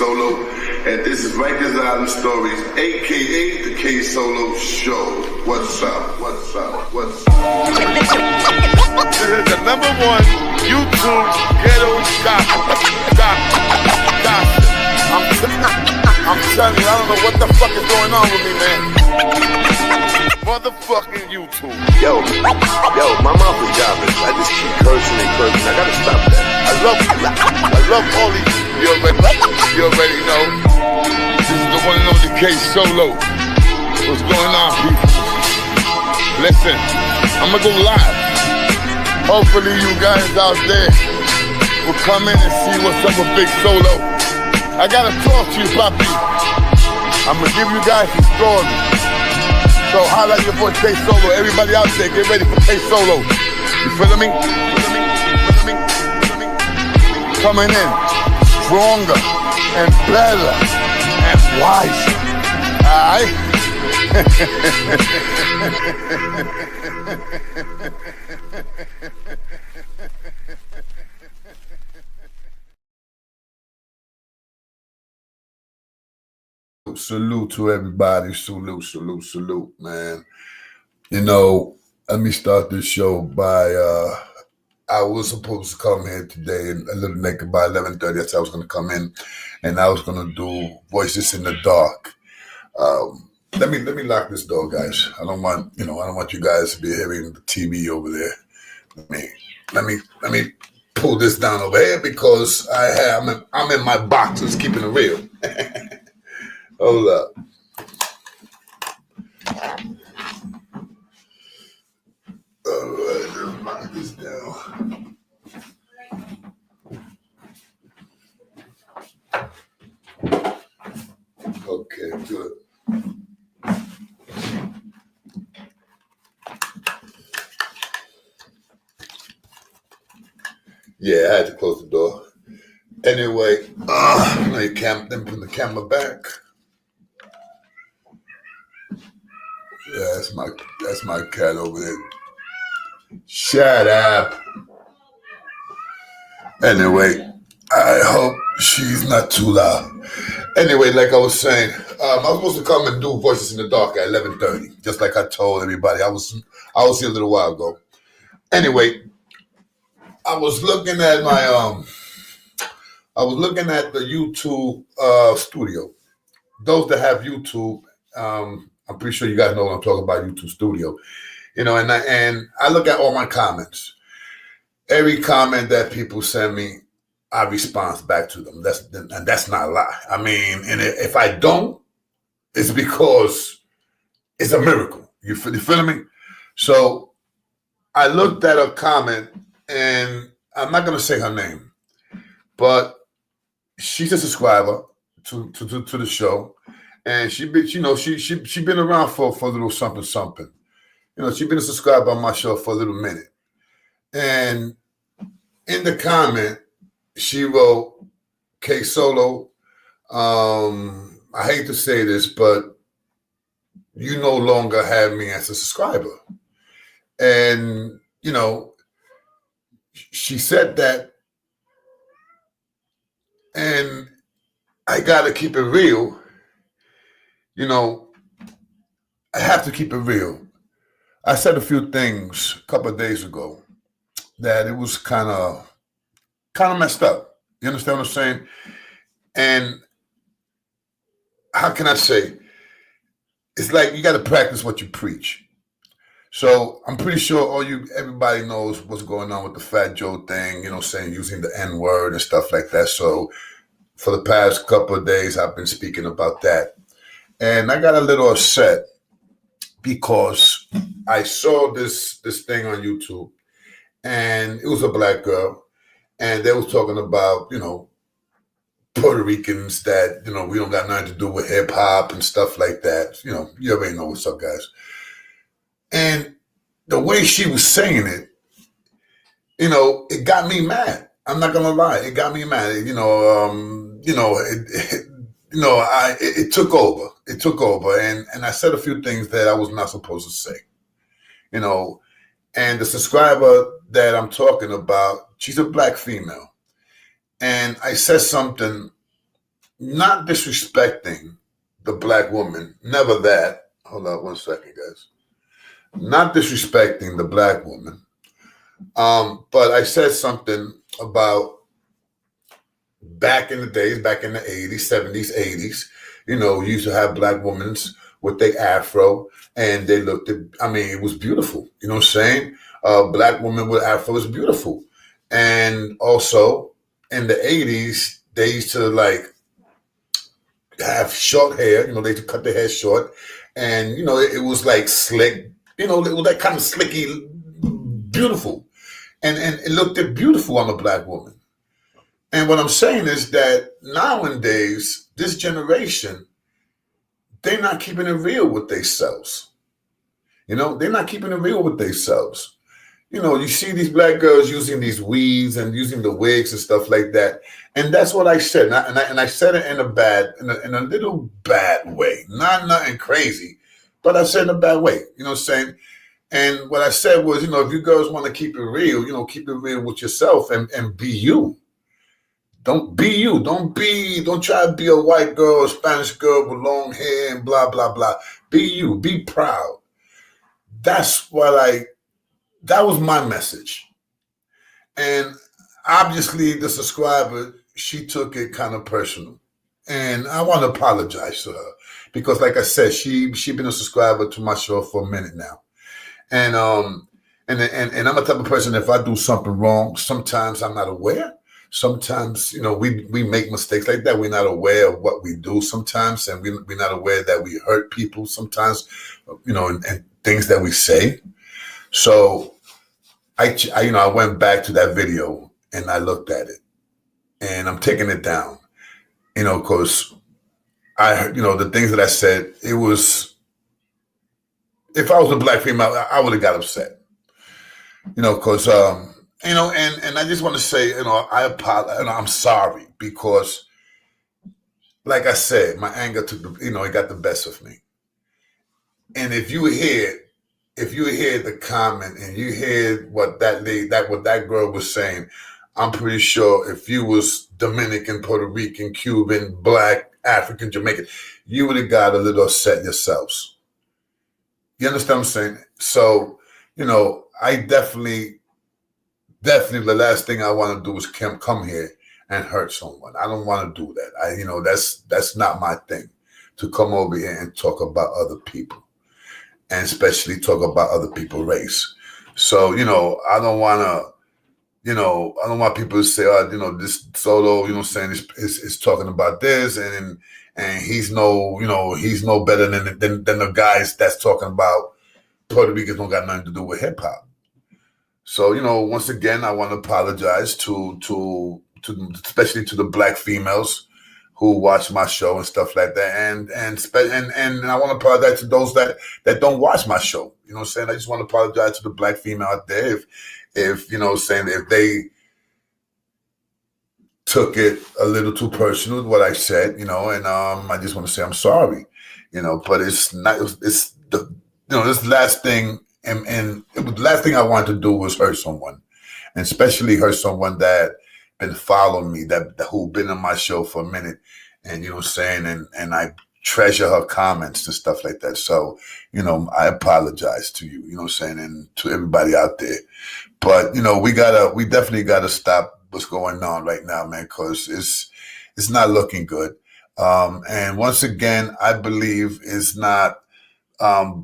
Solo, and this is Rikers Island Stories, aka the K Solo Show. What's up? What's up? What's up? This is the #1 YouTube ghetto gossip. I'm telling you, I don't know what the fuck is going on with me, man. Motherfucking YouTube. Yo, my mouth is garbage. I just keep cursing and cursing. I gotta stop that. I love all these. You already know. This is the one and only K Solo. What's going on, people? Listen, I'm gonna go live. Hopefully you guys out there will come in and see what's up with Big Solo. I gotta talk to you, Papi. I'm gonna give you guys some stories. So holla at your boy K Solo. Everybody out there, get ready for K Solo. You feeling me? Coming in stronger and better and wiser. Alright? Salute to everybody. Salute, man. You know, let me start this show by I was supposed to come here today a little naked by 11:30. That's how I was gonna come in, and I was gonna do Voices in the Dark. Let me lock this door, guys. I don't want you guys to be hearing the TV over there. Let me pull this down over here because I'm in my boxes, keeping it real. Hold up. All right, let's lock this down. Okay, good. Yeah, I had to close the door. Anyway, let me put the camera back. Yeah, that's my cat over there. Shut up. Anyway, I hope she's not too loud. Anyway, like I was saying, I was supposed to come and do Voices in the Dark at 11:30, just like I told everybody. I was here a little while ago. Anyway, I was looking at the YouTube studio. Those that have YouTube, I'm pretty sure you guys know what I'm talking about, YouTube Studio. You know, and I look at all my comments. Every comment that people send me, I respond back to them. That's not a lie. I mean, and if I don't, it's because it's a miracle. You feel me? So I looked at a comment, and I'm not gonna say her name, but she's a subscriber to the show. And she been around for a little something. You know, she been a subscriber on my show for a little minute. And in the comment, she wrote, K Solo, I hate to say this, but you no longer have me as a subscriber. And, you know, she said that, and I gotta keep it real. You know, I have to keep it real. I said a few things a couple of days ago that it was kind of messed up. You understand what I'm saying? And how can I say? It's like you got to practice what you preach. So I'm pretty sure everybody knows what's going on with the Fat Joe thing, you know, saying using the N-word and stuff like that. So for the past couple of days, I've been speaking about that. And I got a little upset because I saw this thing on YouTube, and it was a black girl, and they was talking about, you know, Puerto Ricans that, you know, we don't got nothing to do with hip hop and stuff like that. You know, you already know what's up, guys. And the way she was saying it, you know, it got me mad. I'm not gonna lie, it got me mad. It took over. It took over, and I said a few things that I was not supposed to say. You know, and the subscriber that I'm talking about, she's a black female, and I said something not disrespecting the black woman, never that. Hold on 1 second, guys. Not disrespecting the black woman. But I said something about back in the days, back in the 80s, 70s, 80s, you used to have black women with their afro, and they looked at, it was beautiful. You know what I'm saying? Black woman with afro is beautiful. And also in the 80s, they used to have short hair, they used to cut their hair short. And, it was like slick, it was that kind of slicky, beautiful. And it looked beautiful on a black woman. And what I'm saying is that nowadays, this generation, they're not keeping it real with themselves. They're not keeping it real with themselves. You see these black girls using these weaves and using the wigs and stuff like that. And that's what I said. And I said it in a little bad way. Not nothing crazy, but I said it in a bad way. You know what I'm saying? And what I said was, if you girls want to keep it real, keep it real with yourself and be you. Don't be you. Don't try to be a white girl, a Spanish girl with long hair and blah, blah, blah. Be you. Be proud. That was my message. And obviously the subscriber, she took it kind of personal. And I want to apologize to her because like I said, she been a subscriber to my show for a minute now. And I'm the type of person, if I do something wrong, sometimes I'm not aware. Sometimes, we make mistakes like that. We're not aware of what we do sometimes, and we're not aware that we hurt people sometimes, and things that we say. So I went back to that video and I looked at it, and I'm taking it down, because the things that I said, it was, if I was a black female, I would have got upset, because, and I just want to say, I apologize, I'm sorry, because like I said, my anger took it got the best of me. And if you hear the comment and you hear what that girl was saying, I'm pretty sure if you was Dominican, Puerto Rican, Cuban, Black, African, Jamaican, you would have got a little upset yourselves. You understand what I'm saying? So, I definitely the last thing I want to do is come here and hurt someone. I don't want to do that. That's not my thing, to come over here and talk about other people, and especially talk about other people's race. So, I don't want people to say, this Solo, saying is talking about this, and he's no better than the guys that's talking about Puerto Ricans don't got nothing to do with hip hop. So, once again, I want to apologize to especially to the black females who watch my show and stuff like that. And I want to apologize to those that don't watch my show. You know what I'm saying? I just want to apologize to the black female out there if saying if they took it a little too personal, what I said, and I just want to say I'm sorry, but it's not, it's the, this last thing, and it was the last thing I wanted to do was hurt someone, and especially hurt someone that been following me, who been on my show for a minute, and and I treasure her comments and stuff like that. So, I apologize to you, and to everybody out there. But, we definitely gotta stop what's going on right now, man, because it's not looking good. And once again, I believe it's not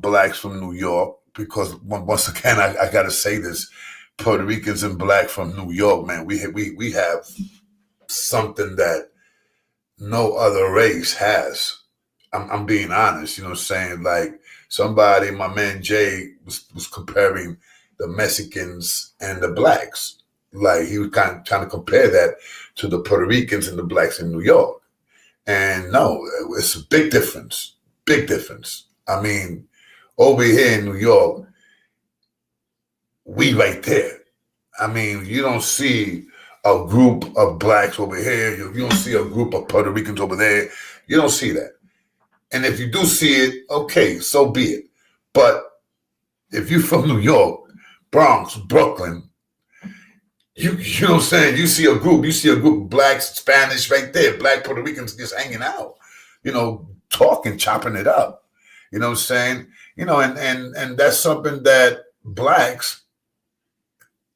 blacks from New York, because once again, I gotta say this: Puerto Ricans and black from New York, man, we have something that no other race has. I'm being honest, like somebody, my man Jay was comparing the Mexicans and the blacks. Like he was kind of trying to compare that to the Puerto Ricans and the blacks in New York. And no, it's a big difference. Big difference. I mean, over here in New York, we right there. I mean, you don't see a group of blacks over here. You don't see a group of Puerto Ricans over there. You don't see that. And if you do see it, okay, so be it. But if you're from New York, Bronx, Brooklyn, you know what I'm saying? You see a group of blacks, Spanish right there, black Puerto Ricans just hanging out, talking, chopping it up. You know what I'm saying? And that's something that blacks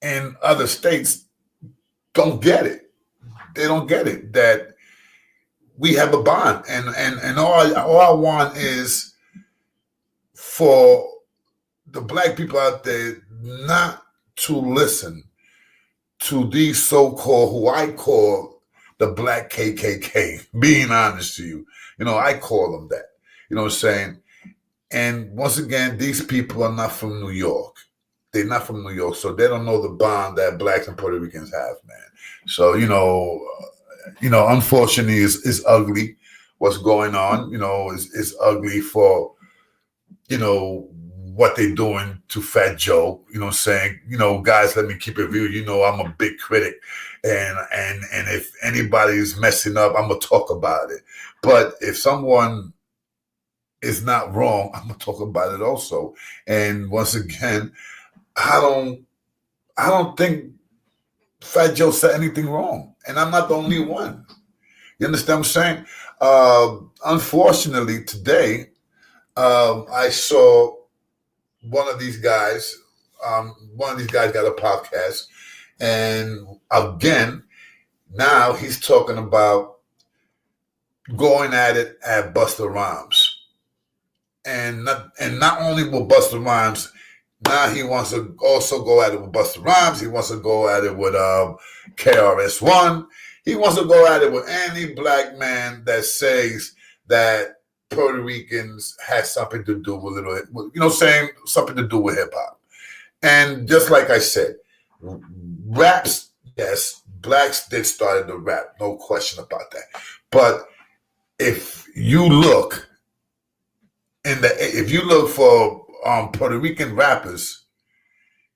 in other states don't get it. They don't get it that we have a bond, and all I want is for the black people out there not to listen to these so-called, who I call the black KKK, being honest to you. I call them that. You know what I'm saying? And once again, these people are not from New York. They're not from New York, so they don't know the bond that blacks and Puerto Ricans have, man. So, unfortunately, it's ugly what's going on. It's ugly for, what they're doing to Fat Joe. You know what I'm saying? Guys, let me keep it real. I'm a big critic. And if anybody's messing up, I'm going to talk about it. But if someone is not wrong, I'm going to talk about it also. And once again, I don't think Fat Joe said anything wrong. And I'm not the only one. You understand what I'm saying? Unfortunately, today, I saw one of these guys got a podcast. And again, now he's talking about going at it at Busta Rhymes. And not only with Busta Rhymes, now he wants to also go at it with Busta Rhymes. He wants to go at it with KRS-One. He wants to go at it with any black man that says that Puerto Ricans had something to do with it, something to do with hip hop. And just like I said, raps, yes, blacks did start the rap, no question about that. But if you look for Puerto Rican rappers,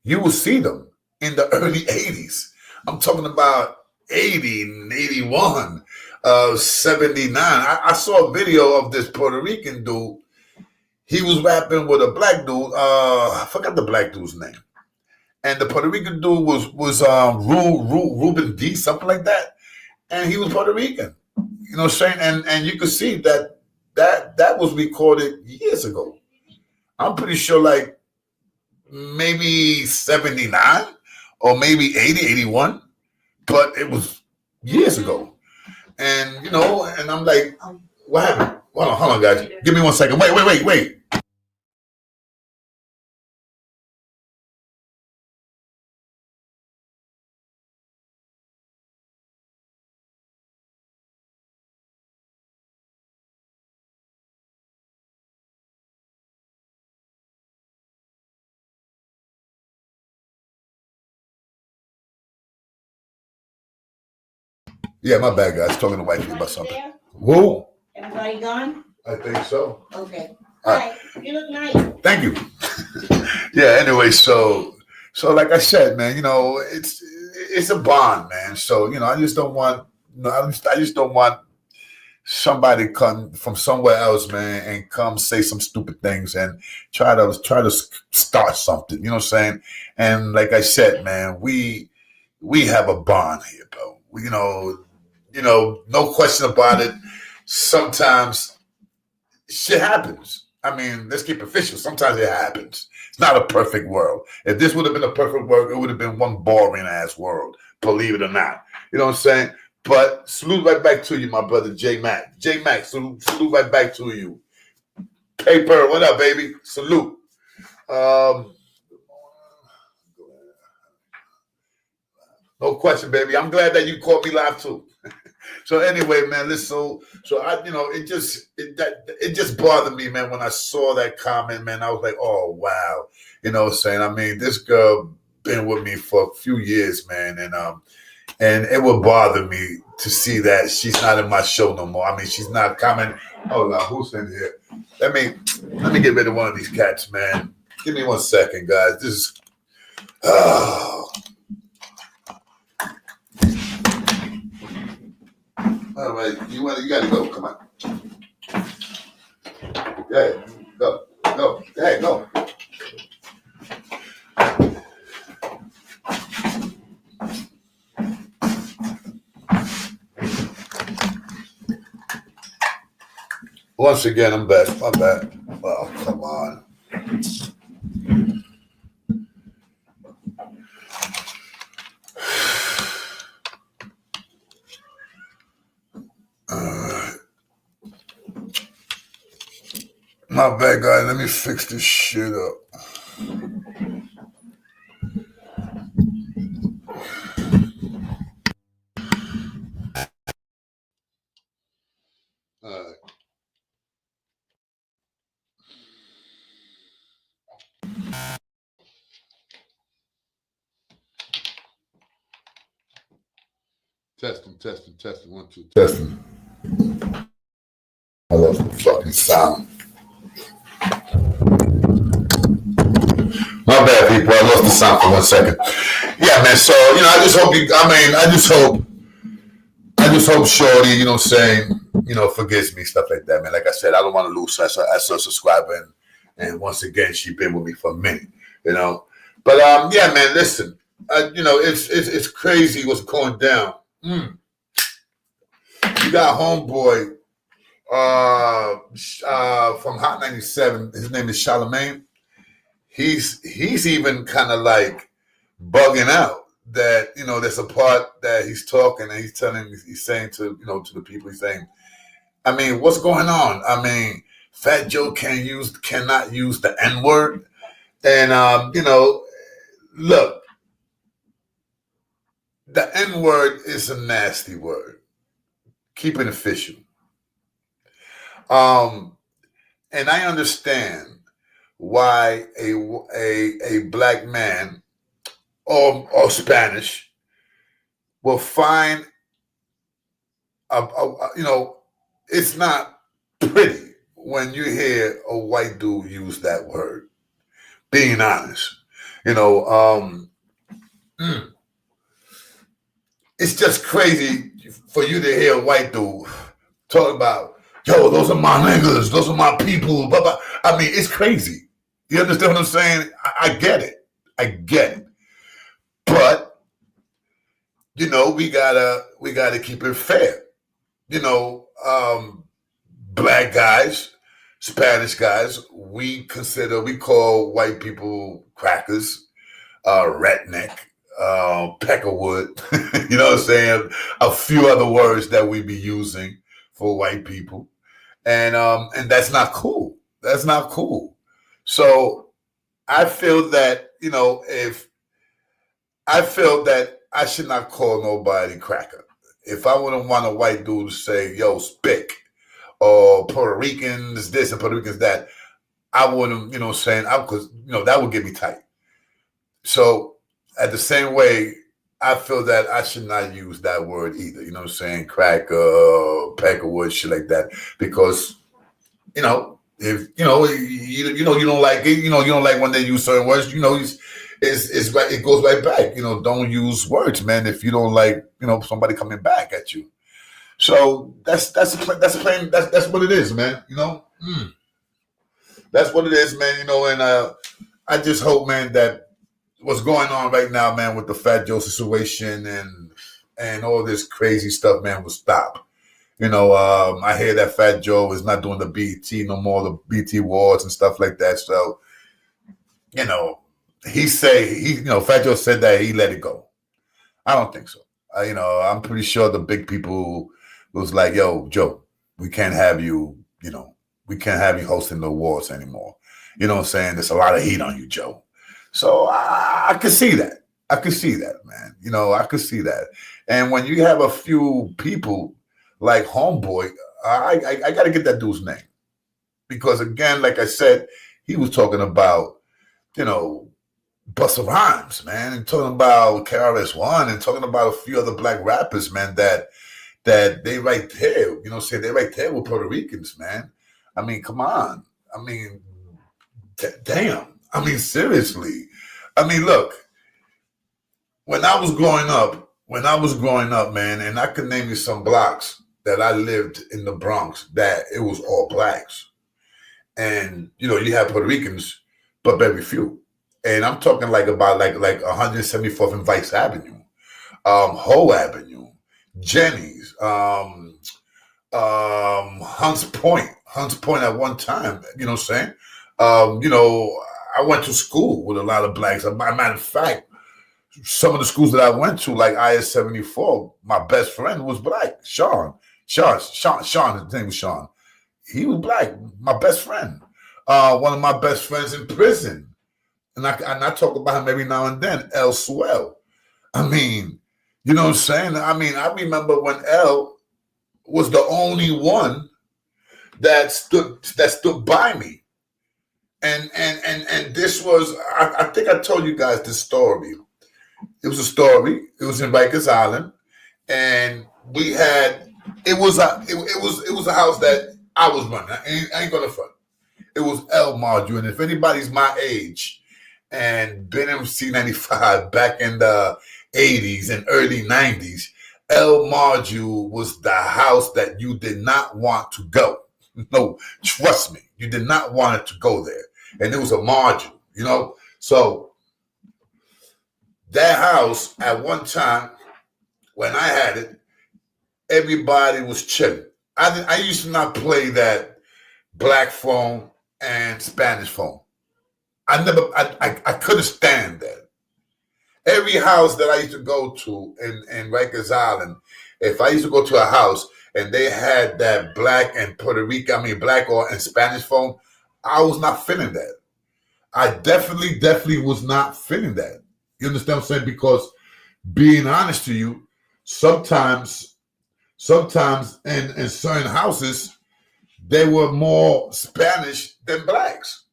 you will see them in the early 80s. I'm talking about 80 and 81, 79. I saw a video of this Puerto Rican dude. He was rapping with a black dude. I forgot the black dude's name. And the Puerto Rican dude was Ruben D, something like that. And he was Puerto Rican. You know what I'm saying? And you could see that was recorded years ago. I'm pretty sure like maybe 79 or maybe 80, 81. But it was years ago. And, and I'm like, what happened? Hold on, guys. Give me 1 second. Wait. Yeah, my bad, guys. Talking to wifey about something. Whoa. Everybody gone? I think so. Okay. All right. You look nice. Thank you. Yeah, anyway, so like I said, man, it's a bond, man. So, I just don't want somebody come from somewhere else, man, and come say some stupid things and try to start something, you know what I'm saying? And like I said, man, we have a bond here, bro. No question about it. Sometimes shit happens. I mean, let's keep it official. Sometimes it happens. It's not a perfect world. If this would have been a perfect world, it would have been one boring ass world, believe it or not. You know what I'm saying? But salute right back to you, my brother J Mac. J Mac, salute right back to you. Paper, what up, baby? Salute. No question, baby. I'm glad that you caught me live too. So anyway, man, listen. So I, it just bothered me, man, when I saw that comment, man. I was like, oh wow, you know what I'm saying? I mean, this girl been with me for a few years, man, and it would bother me to see that she's not in my show no more. I mean, she's not coming. Hold on, who's in here? Let me get rid of one of these cats, man. Give me 1 second, guys. This is all right, you gotta go. Come on. Yeah, go. Hey, go. Once again, I'm back. My bad. Oh, come on. My bad, guys. Let me fix this shit up. All right. Testing. 1, 2. Testing. I lost the fucking sound. My bad, people. I lost the sound for 1 second. Yeah, man. So, I just hope I just hope Shorty, saying, forgives me, stuff like that, man. Like I said, I don't want to lose as a subscriber. And once again, she's been with me for a minute, But, yeah, man, listen. It's crazy what's going down. You got homeboy from Hot 97. His name is Charlemagne. He's even kind of like bugging out that there's a part that he's talking and he's saying to to the people, he's saying, I mean, what's going on? I mean, Fat Joe cannot use the N-word, and look, the N-word is a nasty word. Keep it official. And I understand why a black man or Spanish will find it's not pretty when you hear a white dude use that word. Being honest, it's just crazy for you to hear a white dude talk about, yo, those are my niggas, those are my people, blah, blah. I mean, it's crazy. You understand what I'm saying? I get it. But, we gotta keep it fair. Black guys, Spanish guys, we call white people crackers, redneck, peckerwood, you know what I'm saying? A few other words that we be using for white people. And that's not cool. That's not cool. So I feel that, I should not call nobody cracker. If I wouldn't want a white dude to say, yo, spick, or Puerto Ricans this and Puerto Ricans that, I wouldn't, because, that would get me tight. So at the same way, I feel that I should not use that word either. You know what I'm saying? Cracker, peckerwood, shit like that. Because, if you don't like it, you don't like when they use certain words, it's right, it goes right back. Don't use words, man, if you don't like, somebody coming back at you. So that's what it is, man. That's what it is, man. And I just hope, man, that what's going on right now, man, with the Fat Joe situation and all this crazy stuff, man, will stop. I hear that Fat Joe is not doing the BT no more, the BT Awards and stuff like that. So, Fat Joe said that he let it go. I don't think so. I'm pretty sure the big people was like, yo, Joe, we can't have you, hosting the awards anymore. You know what I'm saying? There's a lot of heat on you, Joe. So I could see that. I could see that, man. I could see that. And when you have a few people like homeboy, I got to get that dude's name. Because again, like I said, he was talking about, Busta Rhymes, man, and talking about KRS-One and talking about a few other black rappers, man, that they right there, they're right there with Puerto Ricans, man. I mean, come on. I mean, damn. I mean, seriously. I mean, look, when I was growing up, man, and I could name you some blocks that I lived in the Bronx that it was all blacks. And, you have Puerto Ricans, but very few. And I'm talking like 174th and Vice Avenue, Hoe Avenue, Jenny's, Hunts Hunts Point at one time. You know what I'm saying? I went to school with a lot of blacks. As a matter of fact, some of the schools that I went to, like IS 74, my best friend was black. Sean. His name was Sean. He was black. My best friend. One of my best friends in prison. And I talk about him every now and then, El Swell. I mean, you know what I'm saying? I mean, I remember when El was the only one that stood by me. And this was, I think I told you guys this story. It was a story. It was in Rikers Island. And we had, it was a house that I was running. I ain't gonna front. It was El Marju. And if anybody's my age and been in C95 back in the 80s and early 90s, El Marju was the house that you did not want to go. No, trust me, you did not want it to go there. And it was a Marju, you know? So that house, at one time, when I had it, everybody was chilling. I used to not play that black phone and Spanish phone. I couldn't stand that. Every house that I used to go to in Rikers Island, if I used to go to a house and they had that black and black and Spanish phone, I was not feeling that. I definitely was not feeling that. You understand what I'm saying? Because being honest to you, sometimes in certain houses, there were more Spanish than blacks.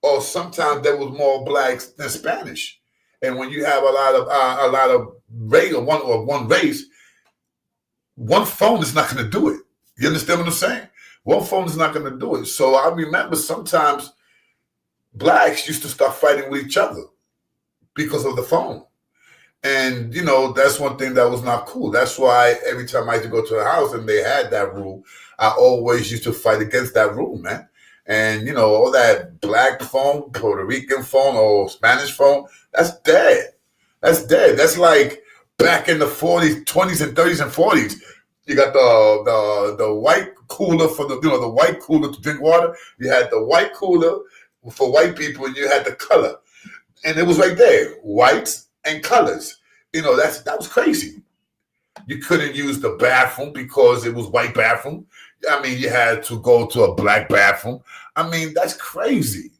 Or sometimes there was more blacks than Spanish. And when you have a lot of race or one race, one phone is not going to do it. You understand what I'm saying? One phone is not going to do it. So I remember sometimes blacks used to start fighting with each other because of the phone. And, you know, that's one thing that was not cool. That's why every time I used to go to a house and they had that rule, I always used to fight against that rule, man. And, you know, all that black phone, Puerto Rican phone, or Spanish phone, that's dead. That's dead. That's like back in the 40s, 20s and 30s and 40s. You got the white cooler for the white cooler to drink water. You had the white cooler for white people, and you had the color. And it was right there, whites and colors. You know, that was crazy. You couldn't use the bathroom because it was white bathroom. I mean, you had to go to a black bathroom. I mean, that's crazy.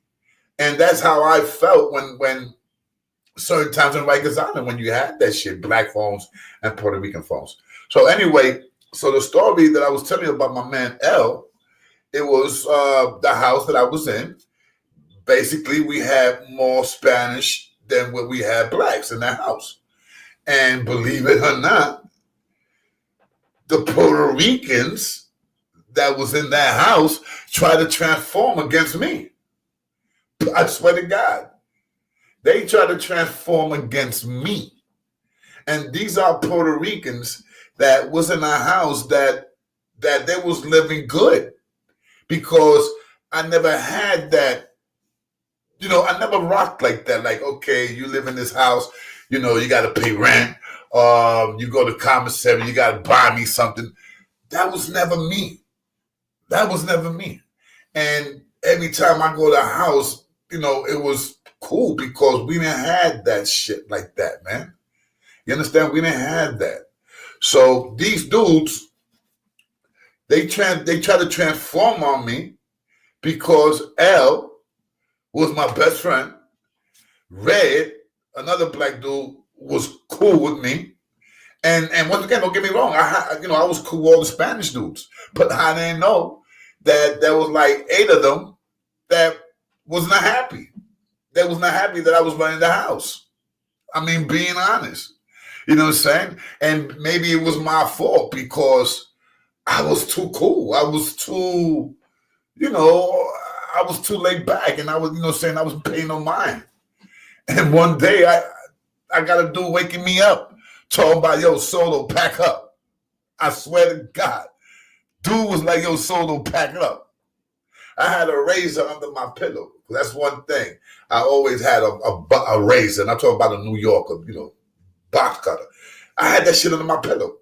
And that's how I felt when certain times in Rikers Island, when you had that shit, black phones and Puerto Rican phones. So anyway, so the story that I was telling you about my man L, it was the house that I was in. Basically, we had more Spanish than what we had blacks in that house. And believe it or not, the Puerto Ricans that was in that house tried to transform against me. I swear to God. They tried to transform against me. And these are Puerto Ricans that was in our house that they was living good. Because I never had that. You know, I never rocked like that. Like, okay, you live in this house, you know, you got to pay rent. You go to commissary, you got to buy me something. That was never me. That was never me. And every time I go to a house, you know, it was cool because we didn't have that shit like that, man. You understand? We didn't have that. So these dudes, they try to transform on me because L was my best friend. Red, another black dude, was cool with me. And once again, don't get me wrong, I was cool with all the Spanish dudes. But I didn't know that there was like 8 of them that was not happy. They was not happy that I was running the house. I mean, being honest. You know what I'm saying? And maybe it was my fault because I was too cool. I was too, I was too laid back, and I was, I wasn't paying no mind. And one day I got a dude waking me up, talking about, yo, Solo, pack up. I swear to God. Dude was like, yo, Solo, pack up. I had a razor under my pillow. That's one thing. I always had a razor, and I'm talking about a New Yorker, box cutter. I had that shit under my pillow.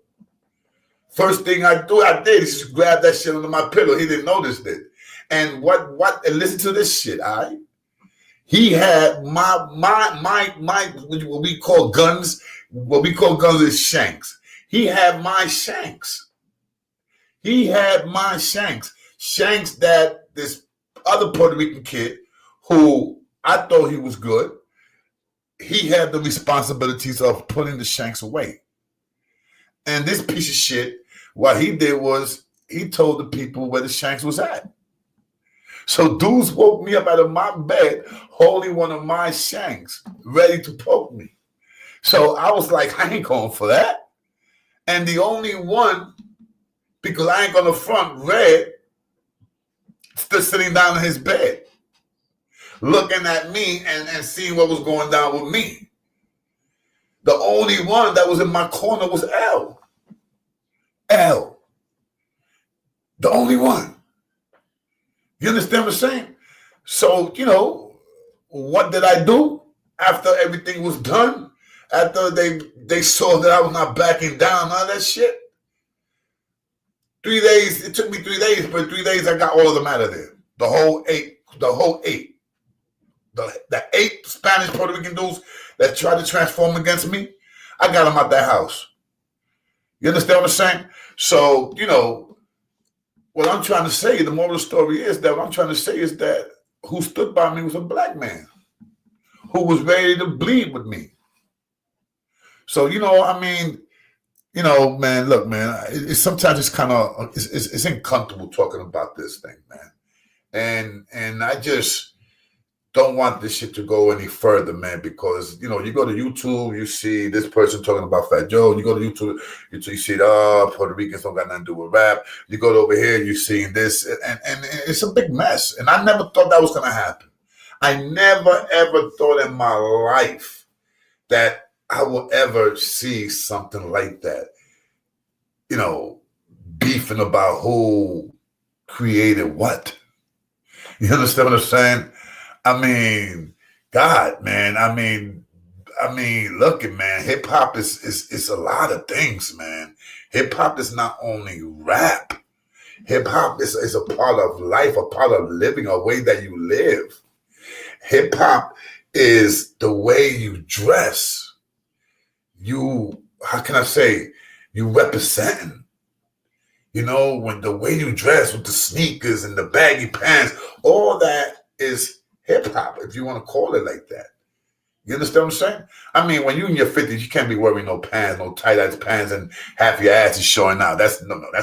First thing I did is just grab that shit under my pillow. He didn't notice it. And and listen to this shit, all right? He had my what we call guns is shanks. He had my shanks. Shanks that this other Puerto Rican kid, who I thought he was good, he had the responsibilities of putting the shanks away. And this piece of shit, what he did was he told the people where the shanks was at. So dudes woke me up out of my bed holding one of my shanks, ready to poke me. So I was like, I ain't going for that. And the only one, because I ain't gonna front, Red, still sitting down in his bed, looking at me and seeing what was going down with me. The only one that was in my corner was L. The only one. You understand what I'm saying? So, what did I do after everything was done? After they saw that I was not backing down, all that shit. 3 days, it took me 3 days, but in 3 days I got all of them out of there. The whole eight. The 8 Spanish Puerto Rican dudes that tried to transform against me, I got them out that house. You understand what I'm saying? So, what I'm trying to say, the moral of the story is that who stood by me was a black man who was ready to bleed with me. So, man, look, man, sometimes it's kind of, it's uncomfortable talking about this thing, man. And I just don't want this shit to go any further, man, because, you go to YouTube, you see this person talking about Fat Joe. You go to YouTube, you see, Puerto Ricans don't got nothing to do with rap. You go over here, you're seeing this, and it's a big mess. And I never thought that was going to happen. I never, ever thought in my life that I will ever see something like that. Beefing about who created what. You understand what I'm saying? I mean, God, man. I mean, look, man. Hip hop is a lot of things, man. Hip hop is not only rap. Hip hop is a part of life, a part of living, a way that you live. Hip hop is the way you dress. How can I say? You representing. When the way you dress with the sneakers and the baggy pants, all that is hip hop, if you want to call it like that. You understand what I'm saying? I mean, when you're in your 50s, you can't be wearing no pants, no tight-ass pants, and half your ass is showing out. That's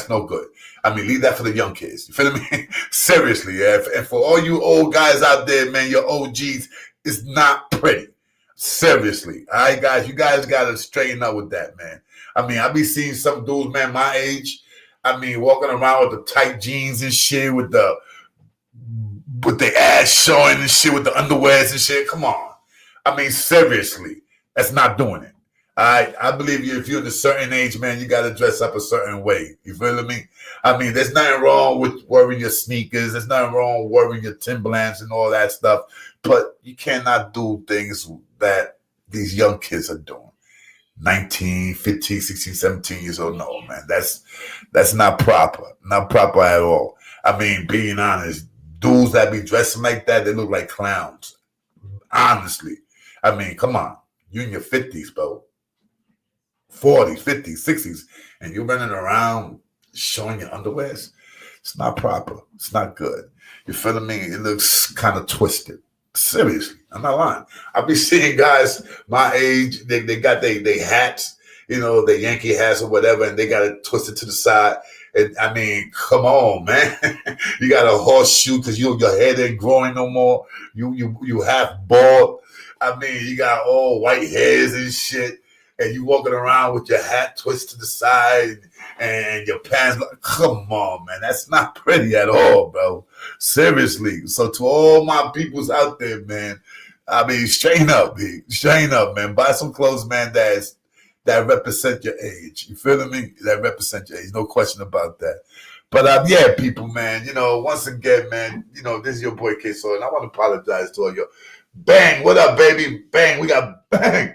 no good. I mean, leave that for the young kids. You feel me? Seriously, yeah. And for all you old guys out there, man, your OGs, it's not pretty. Seriously. All right, guys, you guys got to straighten up with that, man. I mean, I be seeing some dudes, man, my age, walking around with the tight jeans and shit, with the ass showing and shit, with the underwears and shit. Come on. I mean, seriously, that's not doing it. All right? I believe if you're at a certain age, man, you got to dress up a certain way. You feel me? I mean, there's nothing wrong with wearing your sneakers. There's nothing wrong with wearing your Timberlands and all that stuff. But you cannot do things that these young kids are doing. 19, 15, 16, 17 years old. No, man, that's not proper. Not proper at all. I mean, being honest, dudes that be dressing like that, they look like clowns. Honestly. I mean, come on. You in your 50s, bro. 40s, 50s, 60s, and you're running around showing your underwears. It's not proper. It's not good. You feel me? It looks kind of twisted. Seriously, I'm not lying. I be seeing guys my age, they got they hats, the Yankee hats or whatever, and they got it twisted to the side. And I mean, come on, man. You got a horseshoe because your head ain't growing no more. You half bald. I mean, you got all white hairs and shit, and you walking around with your hat twisted to the side and your pants. Come on, man. That's not pretty at all, bro. Seriously. So to all my peoples out there, man, I mean, straighten up, B. Straighten up, man. Buy some clothes, man, that represent your age. You feel me? That represent your age. No question about that. But yeah, people, man, once again, man, this is your boy K-So, and I want to apologize to all you. Bang, what up, baby? Bang, we got Bang.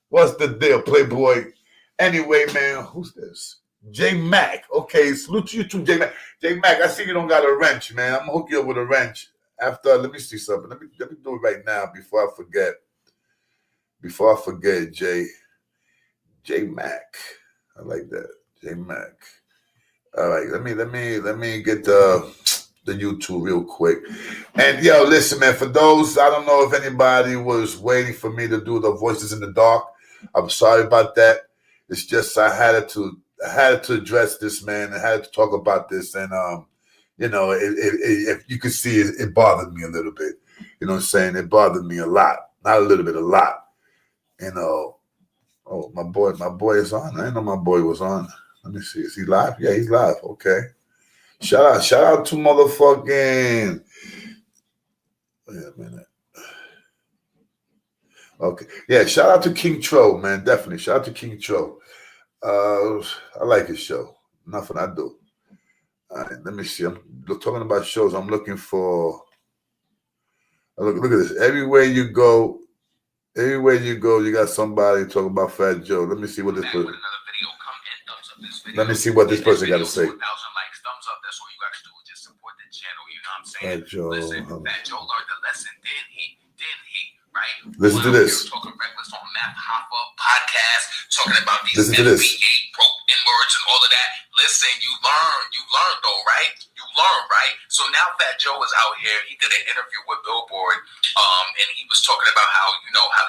What's the deal, Playboy? Anyway, man, who's this? J Mac. Okay, salute to you too, J Mac. J Mac, I see you don't got a wrench, man. I'm gonna hook you up with a wrench. After, let me see something. Let me do it right now before I forget. Before I forget, J Mac. I like that. J Mac. All right, let me get the YouTube real quick. And yo, listen, man, for those, I don't know if anybody was waiting for me to do the Voices in the Dark. I'm sorry about that. It's just I had to address this, man. I had to talk about this, and you know, if you could see it bothered me a little bit. You know what I'm saying? It bothered me a lot. Not a little bit, a lot. You know, oh, my boy is on. I didn't know my boy was on. Let me see. Is he live? Yeah, he's live. Okay. Shout out to motherfucking. Wait a minute. Okay. Yeah, shout out to King Tro, man. Definitely. Shout out to King Tro. I like his show. Nothing I do. All right, let me see. I'm talking about shows. I'm looking for. Look at this. Everywhere you go, you got somebody talking about Fat Joe. Let me see what this person. Let me see what this person got to say. Fat Joe. Listen, Fat Joe learned the lesson, didn't he? Right? Listen to this. Talking reckless on Math Hopper podcast, talking about these NBA broke N-words and all of that. Listen, you learn though, right? You learn, right? So now Fat Joe is out here. He did an interview with Billboard, and he was talking about how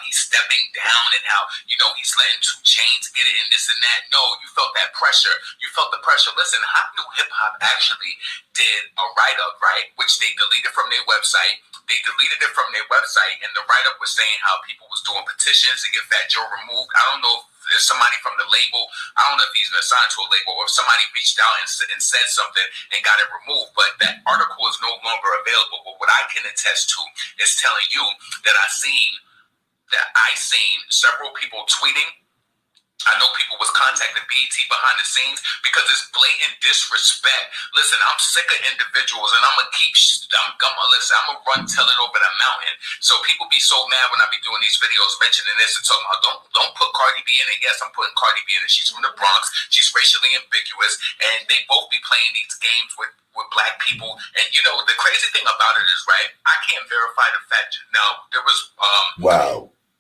he's stepping down and how he's letting 2 Chainz get it and this and that. No, you felt that pressure. You felt the pressure. Listen, Hot New Hip Hop actually did a write-up, right, which they deleted from their website. And the write-up was saying how people was doing petitions to get Fat Joe removed. I don't know if there's somebody from the label. I don't know if he's been assigned to a label or if somebody reached out and said something and got it removed. But that article is no longer available. But what I can attest to is telling you that I seen several people tweeting. I know people was contacting BET behind the scenes because it's blatant disrespect. Listen, I'm sick of individuals, and I'm gonna run tell it over the mountain. So people be so mad when I be doing these videos mentioning this and talking about don't put Cardi B in it. Yes, I'm putting Cardi B in it. She's from the Bronx. She's racially ambiguous, and they both be playing these games with black people. And the crazy thing about it is, right, I can't verify the fact. Now there was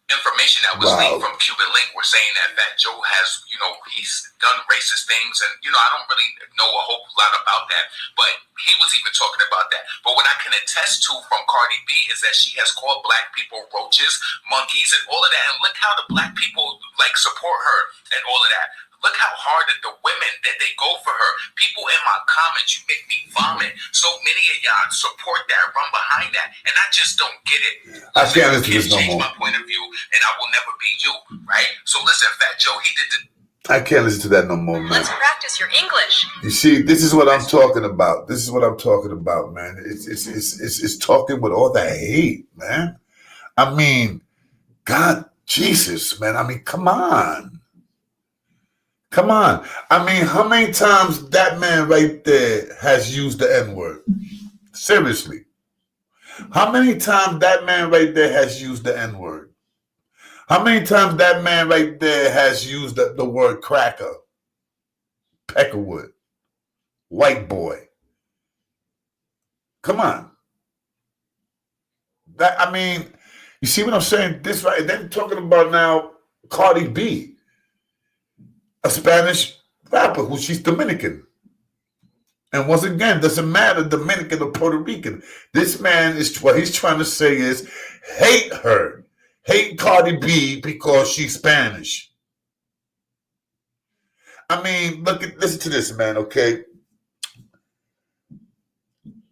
information that was leaked from Cuban Link were saying that Fat Joe has, he's done racist things, and I don't really know a whole lot about that, but he was even talking about that. But what I can attest to from Cardi B is that she has called black people roaches, monkeys, and all of that, and look how the black people support her and all of that. Look how hard that the women that they go for her. People in my comments, you make me vomit. So many of y'all support that, run behind that, and I just don't get it. I can't change my point of view, and I will never be you, right? So listen, Fat Joe, he did the. I can't listen to that no more, man. Let's practice your English. You see, this is what I'm talking about. Man. It's talking with all that hate, man. I mean, God, Jesus, man. I mean, come on. I mean, how many times that man right there has used the N-word? Seriously. How many times that man right there has used the N-word? How many times that man right there has used the word cracker, peckerwood, white boy? Come on. You see what I'm saying? This right, then talking about now Cardi B, a Spanish rapper who she's Dominican. And once again, doesn't matter Dominican or Puerto Rican. This man is what he's trying to say is hate her. Hate Cardi B because she's Spanish. I mean, listen to this, man, okay?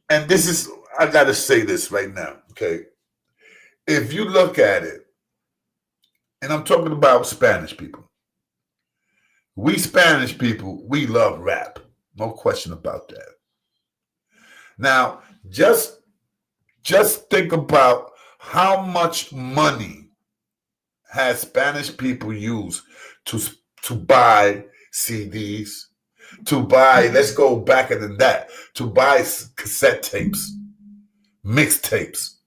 And this is, I got to say this right now, okay? If you look at it, and I'm talking about Spanish people. We Spanish people, we love rap. No question about that. Now, just think about how much money has Spanish people used to buy CDs, to buy, let's go back than that, to buy cassette tapes, mixtapes,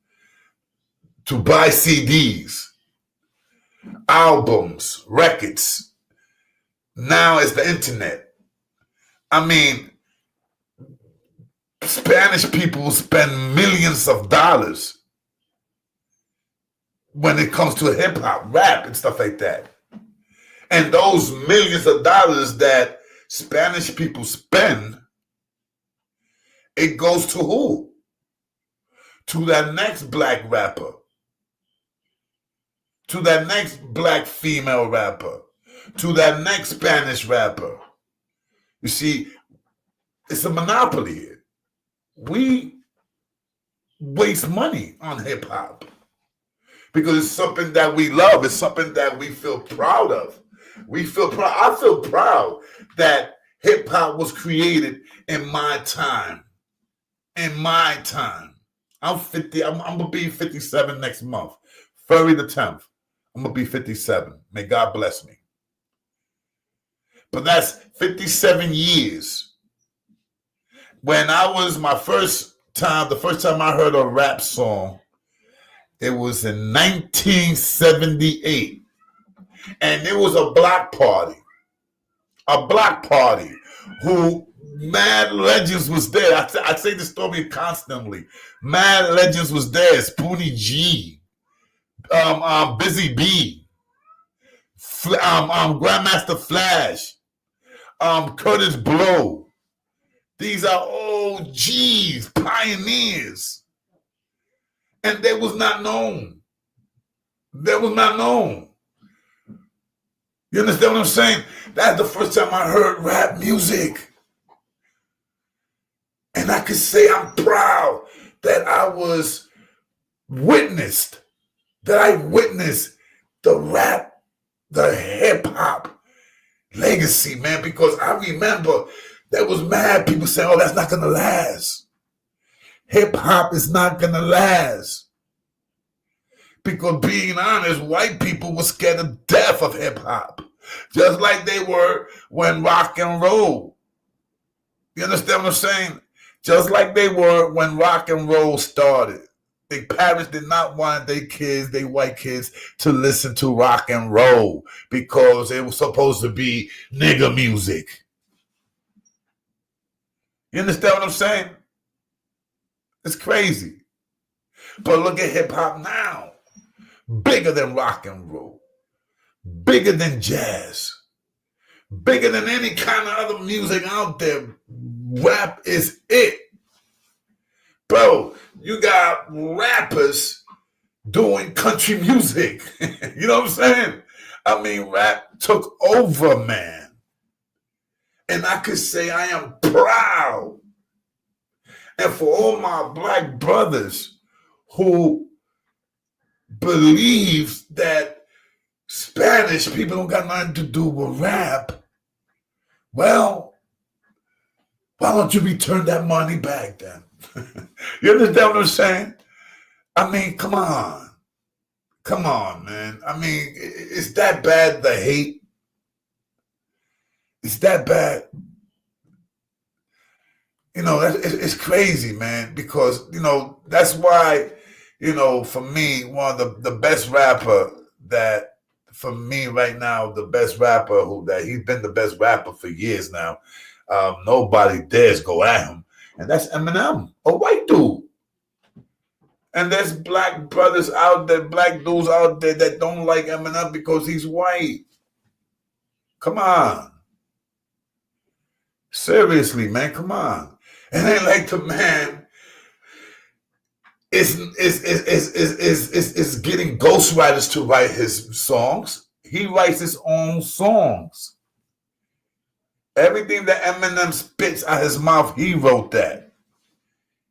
to buy CDs, albums, records. Now it's the internet. I mean, Spanish people spend millions of dollars when it comes to hip hop, rap, and stuff like that. And those millions of dollars that Spanish people spend, it goes to who? To that next black rapper, to that next black female rapper, to that next Spanish rapper. You see, it's a monopoly here. We waste money on hip hop because it's something that we love. It's something that we feel proud of. We feel proud. I feel proud that hip hop was created in my time. In my time. I'm 50. I'm gonna be 57 next month. February the 10th. I'm gonna be 57. May God bless me. But that's 57 years. When I was the first time I heard a rap song, it was in 1978. And it was a block party who mad legends was there. I say this story constantly. Mad legends was there. Spoonie G, Busy B, Grandmaster Flash, Curtis Blow. These are OGs, pioneers. And they was not known. You understand what I'm saying? That's the first time I heard rap music. And I could say I'm proud that I witnessed the rap, the hip hop legacy, man, because I remember there was mad people saying, oh, that's not going to last. Hip hop is not going to last. Because being honest, white people were scared to death of hip hop. Just like they were when rock and roll. You understand what I'm saying? Just like they were when rock and roll started. The parents did not want their kids, their white kids, to listen to rock and roll because it was supposed to be nigger music. You understand what I'm saying? It's crazy. But look at hip hop now. Bigger than rock and roll. Bigger than jazz. Bigger than any kind of other music out there. Rap is it. Bro, you got rappers doing country music. You know what I'm saying? I mean, rap took over, man. And I could say I am proud. And for all my black brothers who believe that Spanish people don't got nothing to do with rap, well, why don't you return that money back then? You understand what I'm saying? I mean, come on. Come on, man. I mean, it's that bad, the hate? It's that bad? You know, it's crazy, man, because, you know, that's why, you know, for me, one of the best rapper that, for me right now, the best rapper he's been the best rapper for years now. Nobody dares go at him. And that's Eminem, a white dude. And there's black brothers out there, black dudes out there that don't like Eminem because he's white. Come on. Seriously, man, come on. And ain't like the man is getting ghostwriters to write his songs. He writes his own songs. Everything that Eminem spits out his mouth, he wrote that.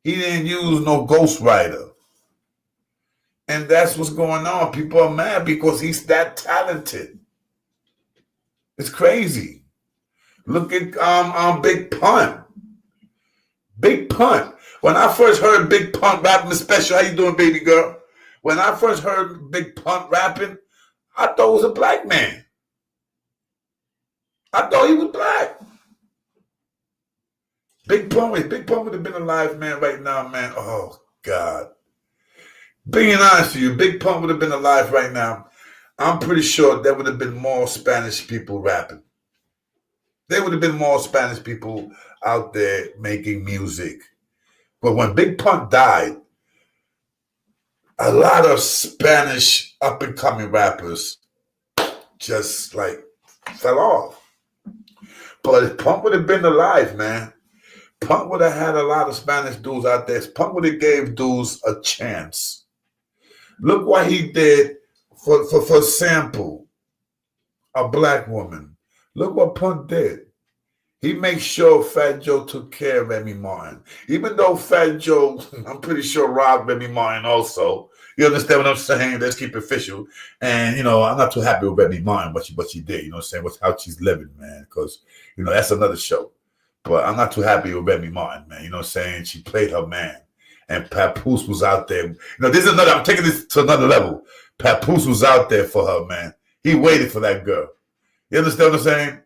He didn't use no ghostwriter. And that's what's going on. People are mad because he's that talented. It's crazy. Look at Big Pun. Big Pun. When I first heard Big Pun rapping, Special, how you doing, baby girl? When I first heard Big Pun rapping, I thought it was a black man. I thought he was black. Big Pun would have been alive, man, right now, man. Oh, God. Being honest with you, Big Pun would have been alive right now. I'm pretty sure there would have been more Spanish people rapping. There would have been more Spanish people out there making music. But when Big Pun died, a lot of Spanish up and coming rappers just like fell off. But if Punk would have been alive, man, Punk would have had a lot of Spanish dudes out there. Punk would have gave dudes a chance. Look what he did for Sample, a black woman. Look what Punk did. He made sure Fat Joe took care of Remy Martin. Even though Fat Joe, I'm pretty sure, robbed Remy Martin also. You understand what I'm saying? Let's keep it official. And, you know, I'm not too happy with Remy Martin, what she did. You know what I'm saying? What's how she's living, man. Because, you know, that's another show. But I'm not too happy with Remy Martin, man. You know what I'm saying? She played her man. And Papoose was out there. You know, this is another, I'm taking this to another level. Papoose was out there for her, man. He waited for that girl. You understand what I'm saying?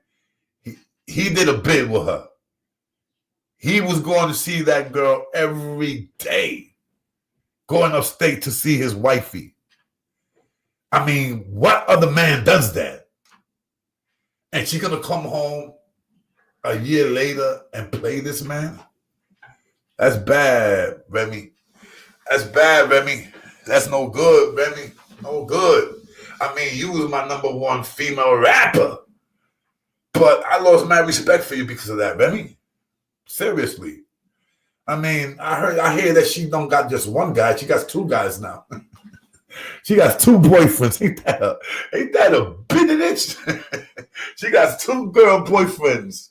He did a bid with her. He was going to see that girl every day, going upstate to see his wifey. I mean, what other man does that? And she's going to come home a year later and play this man? That's bad, Remy. That's bad, Remy. That's no good, Remy. No good. I mean, you was my number one female rapper. But I lost my respect for you because of that, Remy. Seriously. I mean, I hear that she don't got just one guy. She got two guys now. She got two boyfriends. Ain't that a bitch? She got two girl boyfriends.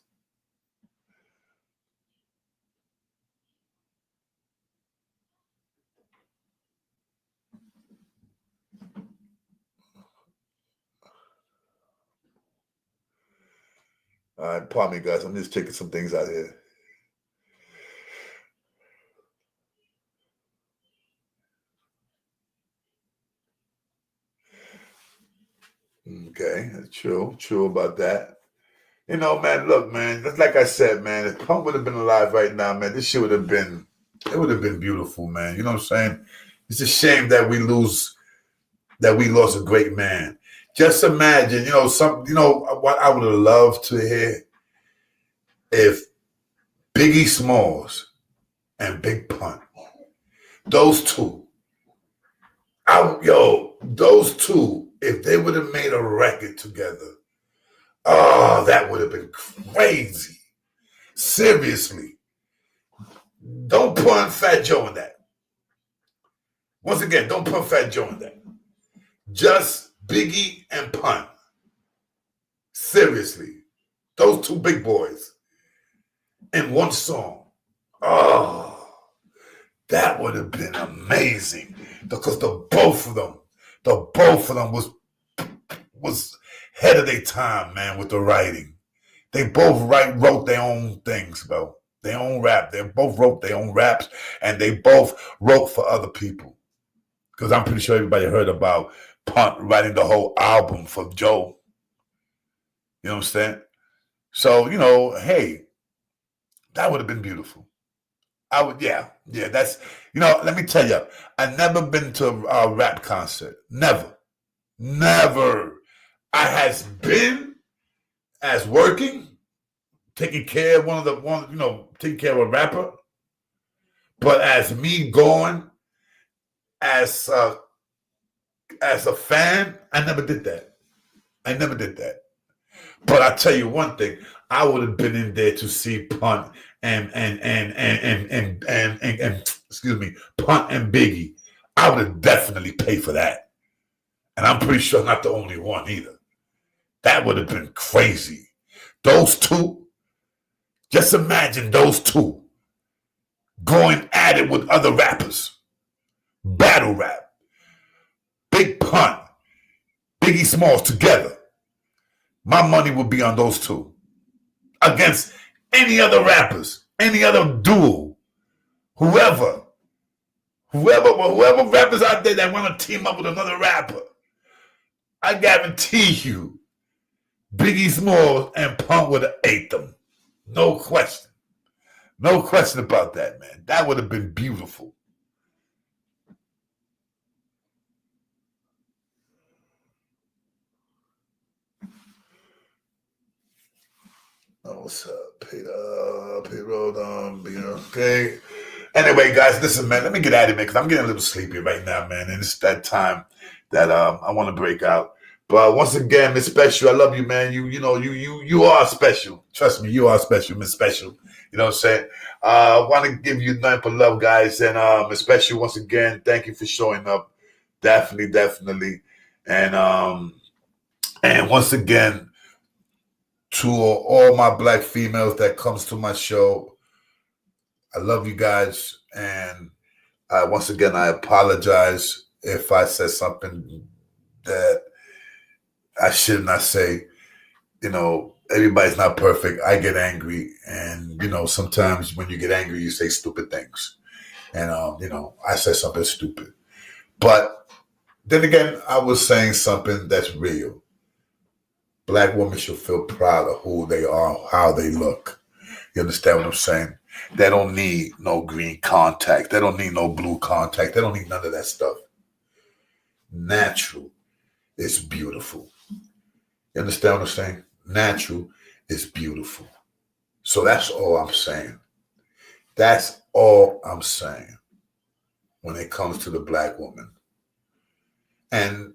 All right, pardon me, guys. I'm just checking some things out here. Okay, true about that. You know, man, look, man, just like I said, man, if Punk would have been alive right now, man, this shit would have been beautiful, man. You know what I'm saying? It's a shame that we lost a great man. Just imagine, what I would have loved to hear if Biggie Smalls and Big Pun, those two, if they would have made a record together, oh, that would have been crazy. Seriously. Don't put Fat Joe in that. Once again, don't put Fat Joe in that. Just Biggie and Pun. Seriously. Those two big boys in one song. Oh, that would have been amazing. Because the both of them was head of their time, man, with the writing. They both wrote their own things, bro. Their own rap. They both wrote their own raps, and they both wrote for other people. Because I'm pretty sure everybody heard about Punt writing the whole album for Joe. You know what I'm saying? So, hey, that would have been beautiful. That's, let me tell you, I've never been to a rap concert. Never. I has been as working, taking care of taking care of a rapper. But as me going as a fan, I never did that. But I tell you one thing, I would have been in there to see Punt and Punt and Biggie. I would have definitely paid for that. And I'm pretty sure not the only one either. That would have been crazy. Those two, just imagine those two going at it with other rappers. Battle rap. Big Pun, Biggie Smalls together. My money would be on those two. Against any other rappers, any other duo, whoever rappers out there that want to team up with another rapper. I guarantee you, Biggie Smalls and Punk would have ate them. No question. No question about that, man. That would have been beautiful. Oh, what's up, Peter? Okay. Anyway, guys, listen, man. Let me get out of here, man, because I'm getting a little sleepy right now, man. And it's that time that I want to break out. But once again, Miss Special, I love you, man. You are special. Trust me, you are special, Miss Special. You know what I'm saying? I want to give you nothing but love, guys. And Miss Special, once again, thank you for showing up. Definitely. And once again, to all my black females that comes to my show, I love you guys. And once again, I apologize if I said something that I should not say. You know, everybody's not perfect. I get angry. And, sometimes when you get angry, you say stupid things. And, I said something stupid. But then again, I was saying something that's real. Black women should feel proud of who they are, how they look. You understand what I'm saying? They don't need no green contact. They don't need no blue contact. They don't need none of that stuff. Natural is beautiful. You understand what I'm saying? Natural is beautiful. So that's all I'm saying. That's all I'm saying when it comes to the black woman. And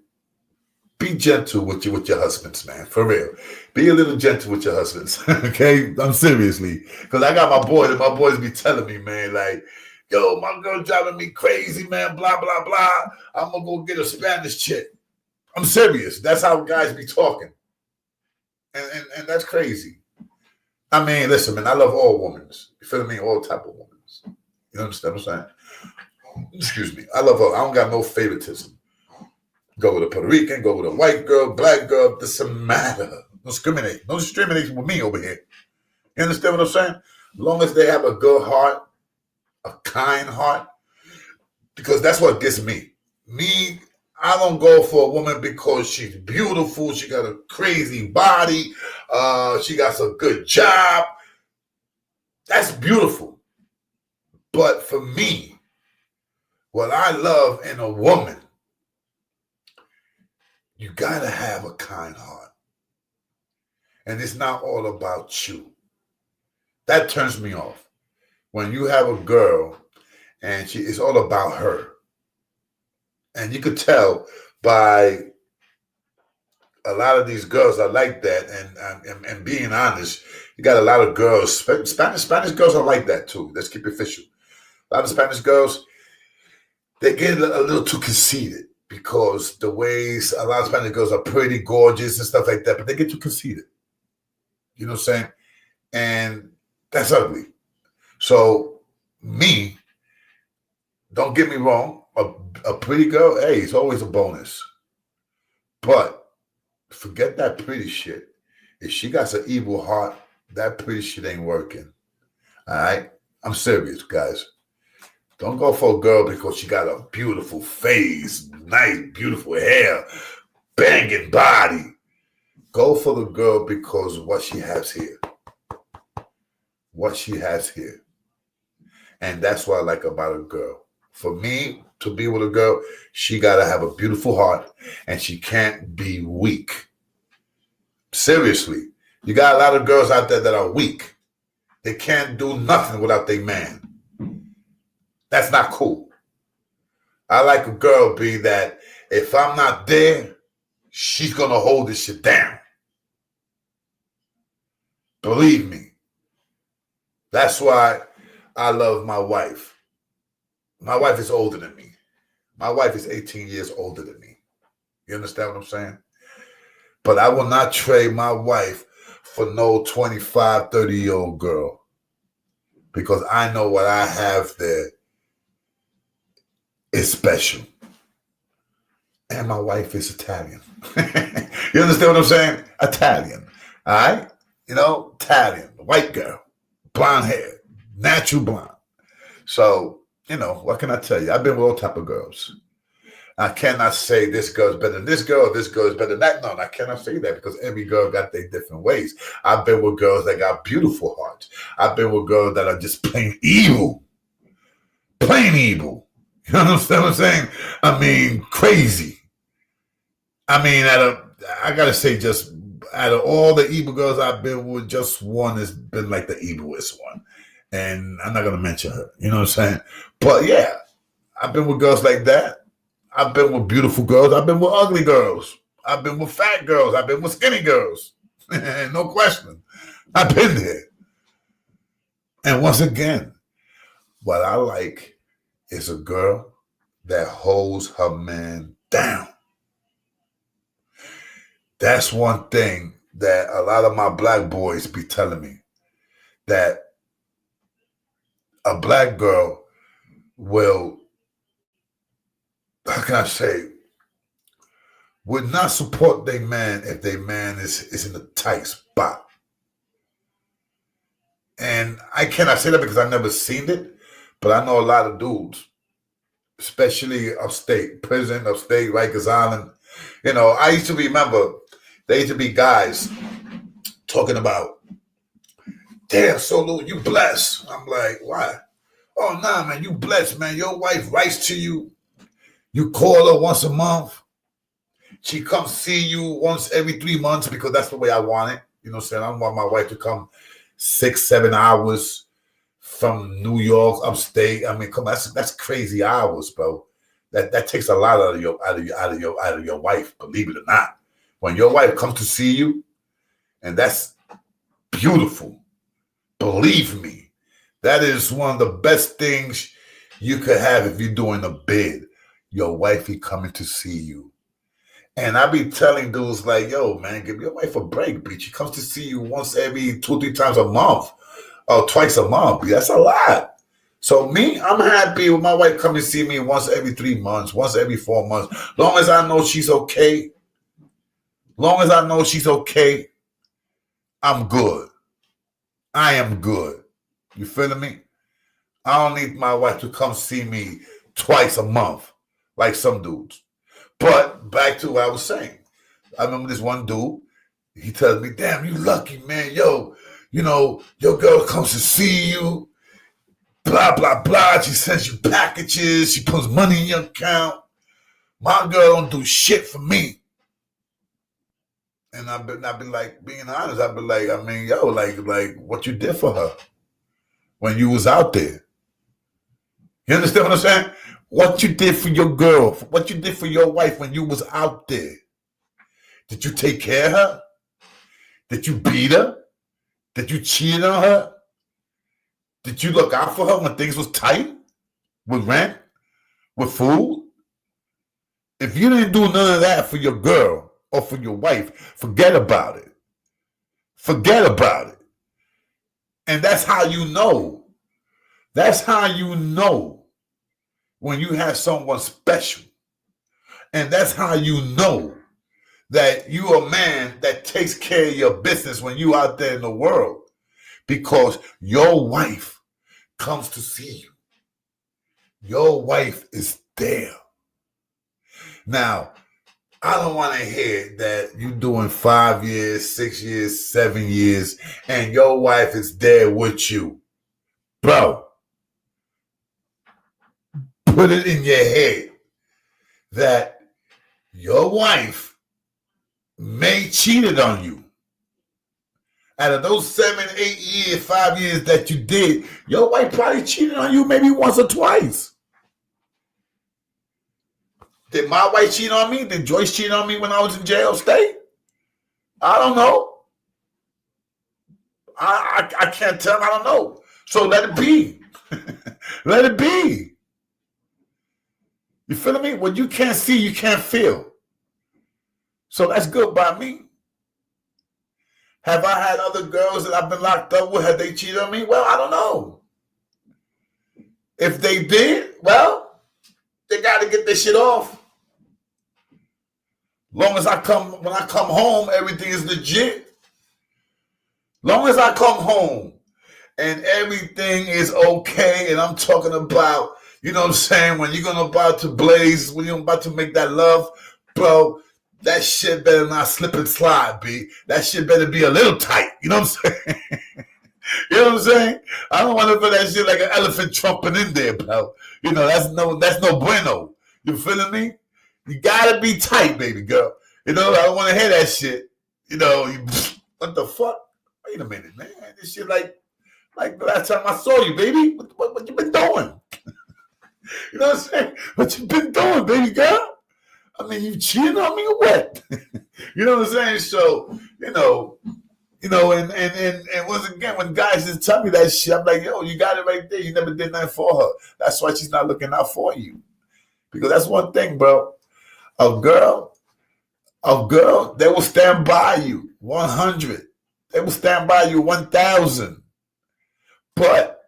be gentle with your husbands, man. For real. Be a little gentle with your husbands. Okay? I'm seriously. Because I got my boys, and my boys be telling me, man, like, yo, my girl driving me crazy, man, blah, blah, blah. I'm going to go get a Spanish chick. I'm serious. That's how guys be talking. And that's crazy. I mean, listen, man, I love all women. You feel me? All type of women. You understand what I'm saying? Excuse me. I love her. I don't got no favoritism. Go with a Puerto Rican, go with a white girl, black girl, doesn't matter. No discriminate. No discrimination with me over here. You understand what I'm saying? As long as they have a good heart, a kind heart, because that's what gets me. Me, I don't go for a woman because she's beautiful, she got a crazy body, she got a good job. That's beautiful. But for me, what I love in a woman, you gotta have a kind heart. And it's not all about you. That turns me off. When you have a girl and it's all about her. And you could tell by a lot of these girls are like that. And being honest, you got a lot of girls. Spanish girls are like that too. Let's keep it official. A lot of Spanish girls, they get a little too conceited because the ways a lot of Spanish girls are pretty gorgeous and stuff like that, but they get too conceited. You know what I'm saying? And that's ugly. So me, don't get me wrong, a pretty girl, hey, it's always a bonus. But forget that pretty shit. If she got an evil heart, that pretty shit ain't working. All right? I'm serious, guys. Don't go for a girl because she got a beautiful face, nice, beautiful hair, banging body. Go for the girl because of what she has here. What she has here. And that's what I like about a girl. For me to be with a girl, she got to have a beautiful heart and she can't be weak. Seriously. You got a lot of girls out there that are weak. They can't do nothing without their man. That's not cool. I like a girl be that if I'm not there, she's going to hold this shit down. Believe me. That's why I love my wife. My wife is older than me. My wife is 18 years older than me. You understand what I'm saying? But I will not trade my wife for no 25, 30-year-old girl. Because I know what I have there is special. And my wife is Italian. You understand what I'm saying? Italian. All right? You know, Italian. White girl. Blonde hair. Natural blonde. So, you know, what can I tell you? I've been with all type of girls. I cannot say this girl's better than this girl, this girl is better than that. No, I cannot say that because every girl got their different ways. I've been with girls that got beautiful hearts. I've been with girls that are just plain evil. Plain evil. You understand what I'm saying? I mean, crazy. I mean, I got to say just out of all the evil girls I've been with, just one has been like the evilest one. And I'm not going to mention her. You know what I'm saying? But yeah, I've been with girls like that. I've been with beautiful girls. I've been with ugly girls. I've been with fat girls. I've been with skinny girls. No question. I've been there. And once again, what I like is a girl that holds her man down. That's one thing that a lot of my black boys be telling me, that a black girl will, how can I say, would not support their man if their man is in a tight spot. And I cannot say that because I've never seen it, but I know a lot of dudes, especially upstate, prison, upstate, Rikers Island. You know, I used to remember, there used to be guys talking about, damn, Solo, you blessed. I'm like, why? Oh, nah, man, you blessed, man. Your wife writes to you. You call her once a month. She comes see you once every 3 months because that's the way I want it. You know what I'm saying? I don't want my wife to come 6-7 hours from New York, upstate. I mean, come on, that's crazy hours, bro. That takes a lot out of your wife, believe it or not. When your wife comes to see you, and that's beautiful. Believe me, that is one of the best things you could have if you're doing a bid. Your wifey coming to see you. And I be telling dudes like, yo, man, give your wife a break, bitch. She comes to see you once every 2-3 times a month or twice a month. That's a lot. So me, I'm happy with my wife coming to see me once every 3 months, once every 4 months. Long as I know she's okay. Long as I know she's okay, I'm good. I am good. You feeling me? I don't need my wife to come see me twice a month like some dudes. But back to what I was saying. I remember this one dude, he tells me, damn, you lucky, man. Yo, you know, your girl comes to see you, blah, blah, blah. She sends you packages. She puts money in your account. My girl don't do shit for me. And I've been like, being honest, I've been like, I mean, yo, like what you did for her when you was out there. You understand what I'm saying? What you did for your girl, what you did for your wife when you was out there. Did you take care of her? Did you beat her? Did you cheat on her? Did you look out for her when things was tight? With rent? With food? If you didn't do none of that for your girl or for your wife, forget about it. Forget about it. And that's how you know. That's how you know when you have someone special. And that's how you know that you a man that takes care of your business when you out there in the world, because your wife comes to see you. Your wife is there. Now, I don't want to hear that you doing 5 years, 6 years, 7 years, and your wife is there with you. Bro, put it in your head that your wife may cheated on you. Out of those 7, 8 years, 5 years that you did, your wife probably cheated on you maybe once or twice. Did my wife cheat on me? Did Joyce cheat on me when I was in jail state? I don't know. I can't tell. I don't know. So let it be. Let it be. You feel me? When you can't see, you can't feel. So that's good by me. Have I had other girls that I've been locked up with? Have they cheated on me? Well, I don't know. If they did, well, they got to get this shit off. Long as when I come home, everything is legit. Long as I come home and everything is okay, and I'm talking about, you know what I'm saying, when you're about to blaze, when you're about to make that love, bro, that shit better not slip and slide, B. That shit better be a little tight. You know what I'm saying? You know what I'm saying? I don't want to put that shit like an elephant trumping in there, bro. You know, that's no bueno. You feeling me? You gotta be tight, baby girl. You know, I don't want to hear that shit. what the fuck? Wait a minute, man. This shit like the last time I saw you, baby. What you been doing? You know what I'm saying? What you been doing, baby girl? I mean, you cheating on me or what? You know what I'm saying? So, and once again, when guys just tell me that shit, I'm like, yo, you got it right there. You never did nothing for her. That's why she's not looking out for you. Because that's one thing, bro. A girl, they will stand by you 100. They will stand by you 1,000. But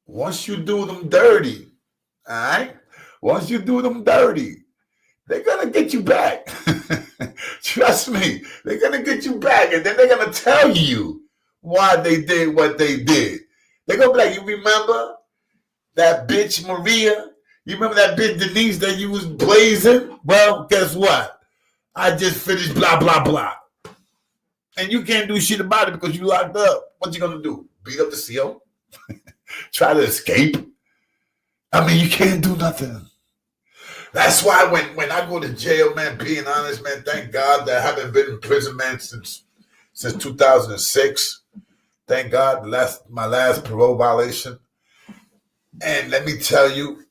once you do them dirty, all right? Once you do them dirty, they're going to get you back. Trust me. They're going to get you back. And then they're going to tell you why they did what they did. They're going to be like, you remember that bitch Maria? You remember that bitch Denise that you was blazing? Well, guess what? I just finished blah, blah, blah. And you can't do shit about it because you locked up. What you going to do? Beat up the CO? Try to escape? I mean, you can't do nothing. That's why when I go to jail, man, being honest, man, thank God that I haven't been in prison, man, since 2006. Thank God, my last parole violation. And let me tell you,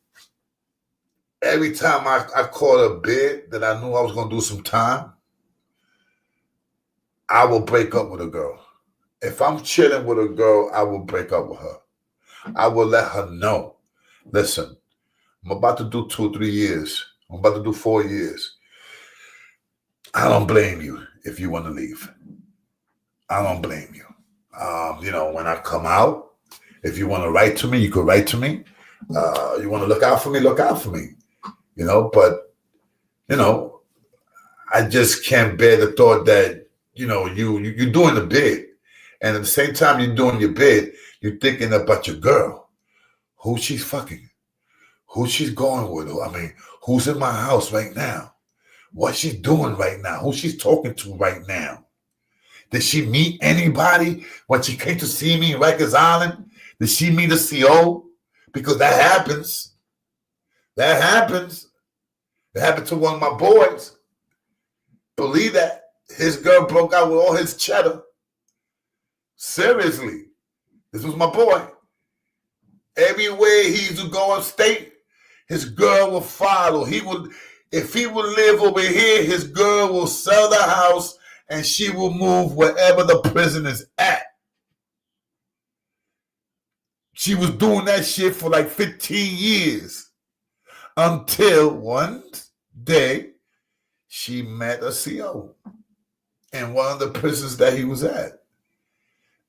every time I caught a bid that I knew I was going to do some time, I will break up with a girl. If I'm chilling with a girl, I will break up with her. I will let her know, listen, I'm about to do 2 or 3 years. I'm about to do 4 years. I don't blame you if you want to leave. I don't blame you. When I come out, if you want to write to me, you could write to me. You want to look out for me, look out for me. But I just can't bear the thought that, you're doing the bid. And at the same time you're doing your bid, you're thinking about your girl, who she's fucking, who she's going with. I mean, who's in my house right now? What she's doing right now? Who she's talking to right now? Did she meet anybody when she came to see me in Rikers Island? Did she meet a CO? Because that happens. That happens. It happened to one of my boys. Believe that. His girl broke out with all his cheddar. Seriously. This was my boy. Everywhere he used to go upstate, his girl will follow. If he would live over here, his girl will sell the house and she will move wherever the prison is at. She was doing that shit for like 15 years until one day she met a CO in one of the prisons that he was at.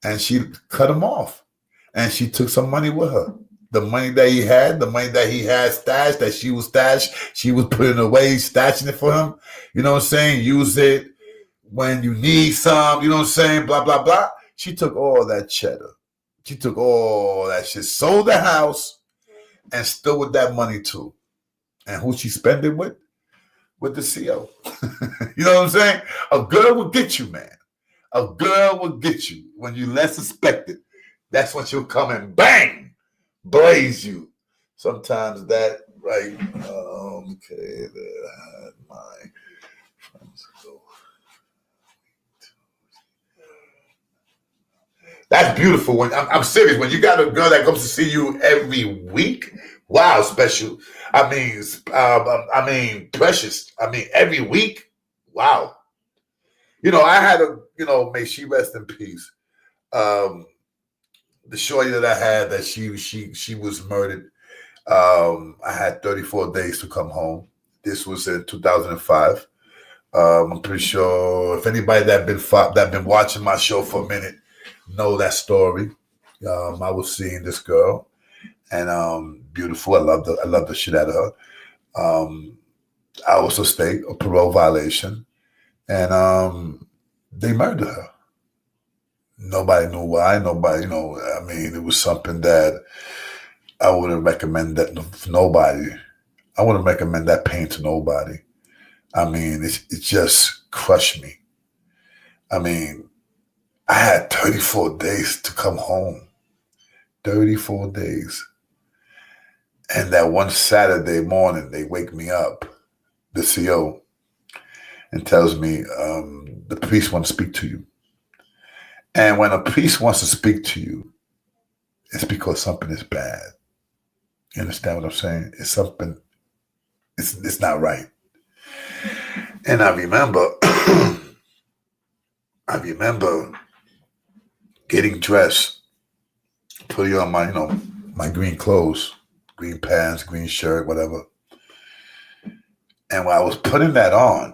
And she cut him off. And she took some money with her. The money that he had stashed, that she was putting away, stashing it for him. You know what I'm saying? Use it when you need some, you know what I'm saying? Blah, blah, blah. She took all that cheddar. She took all that shit, sold the house, and still with that money too. And who she spent it with? With the CO. You know what I'm saying? A girl will get you, man. A girl will get you when you less suspect it. That's when she'll come and bang, blaze you. Sometimes that, right? Okay, there I had my friends go. That's beautiful. When I'm serious, when you got a girl that comes to see you every week, wow, special. I mean, precious. I mean, every week, wow. I had may she rest in peace. The shorty that I had, that she was murdered. I had 34 days to come home. This was in 2005. I'm pretty sure if anybody that been watching my show for a minute know that story. I was seeing this girl, and beautiful. I love the shit out of her. I also state a parole violation, and they murdered her. Nobody knew why. Nobody, it was something that I wouldn't recommend that for nobody. I wouldn't recommend that pain to nobody. I mean, it just crushed me. I mean, I had 34 days to come home. 34 days. And that one Saturday morning, they wake me up, the CO, and tells me, the priest wants to speak to you. And when a priest wants to speak to you, it's because something is bad. You understand what I'm saying? It's something, it's not right. And I remember, getting dressed, putting on my, my green clothes, green pants, green shirt, whatever. And when I was putting that on,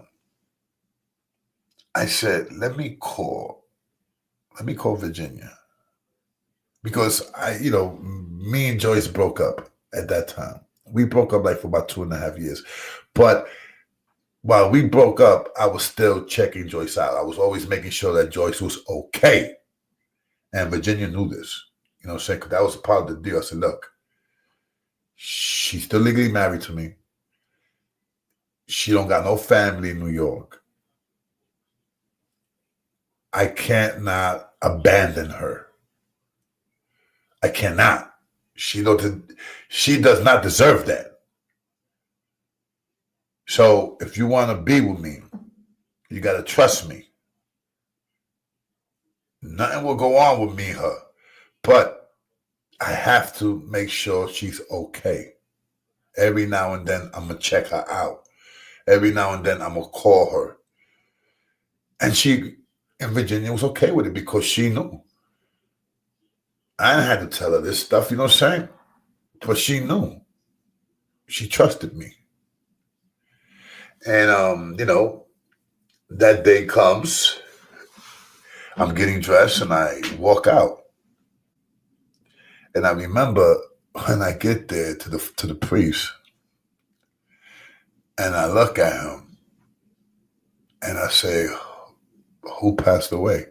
I said, let me call Virginia. Because me and Joyce broke up at that time. We broke up like for about 2.5 years. But while we broke up, I was still checking Joyce out. I was always making sure that Joyce was okay. And Virginia knew this. You know what I'm saying? Because that was part of the deal. I said, look, she's still legally married to me. She don't got no family in New York. I can't not abandon her. I cannot. She does not deserve that. So if you want to be with me, you got to trust me. Nothing will go on with me and her, but I have to make sure she's okay. Every now and then, I'm going to check her out. Every now and then, I'm going to call her. And Virginia was okay with it because she knew. I didn't have to tell her this stuff, you know what I'm saying? But she knew. She trusted me. And, that day comes. I'm getting dressed and I walk out. And I remember when I get there to the priest, and I look at him and I say, who passed away?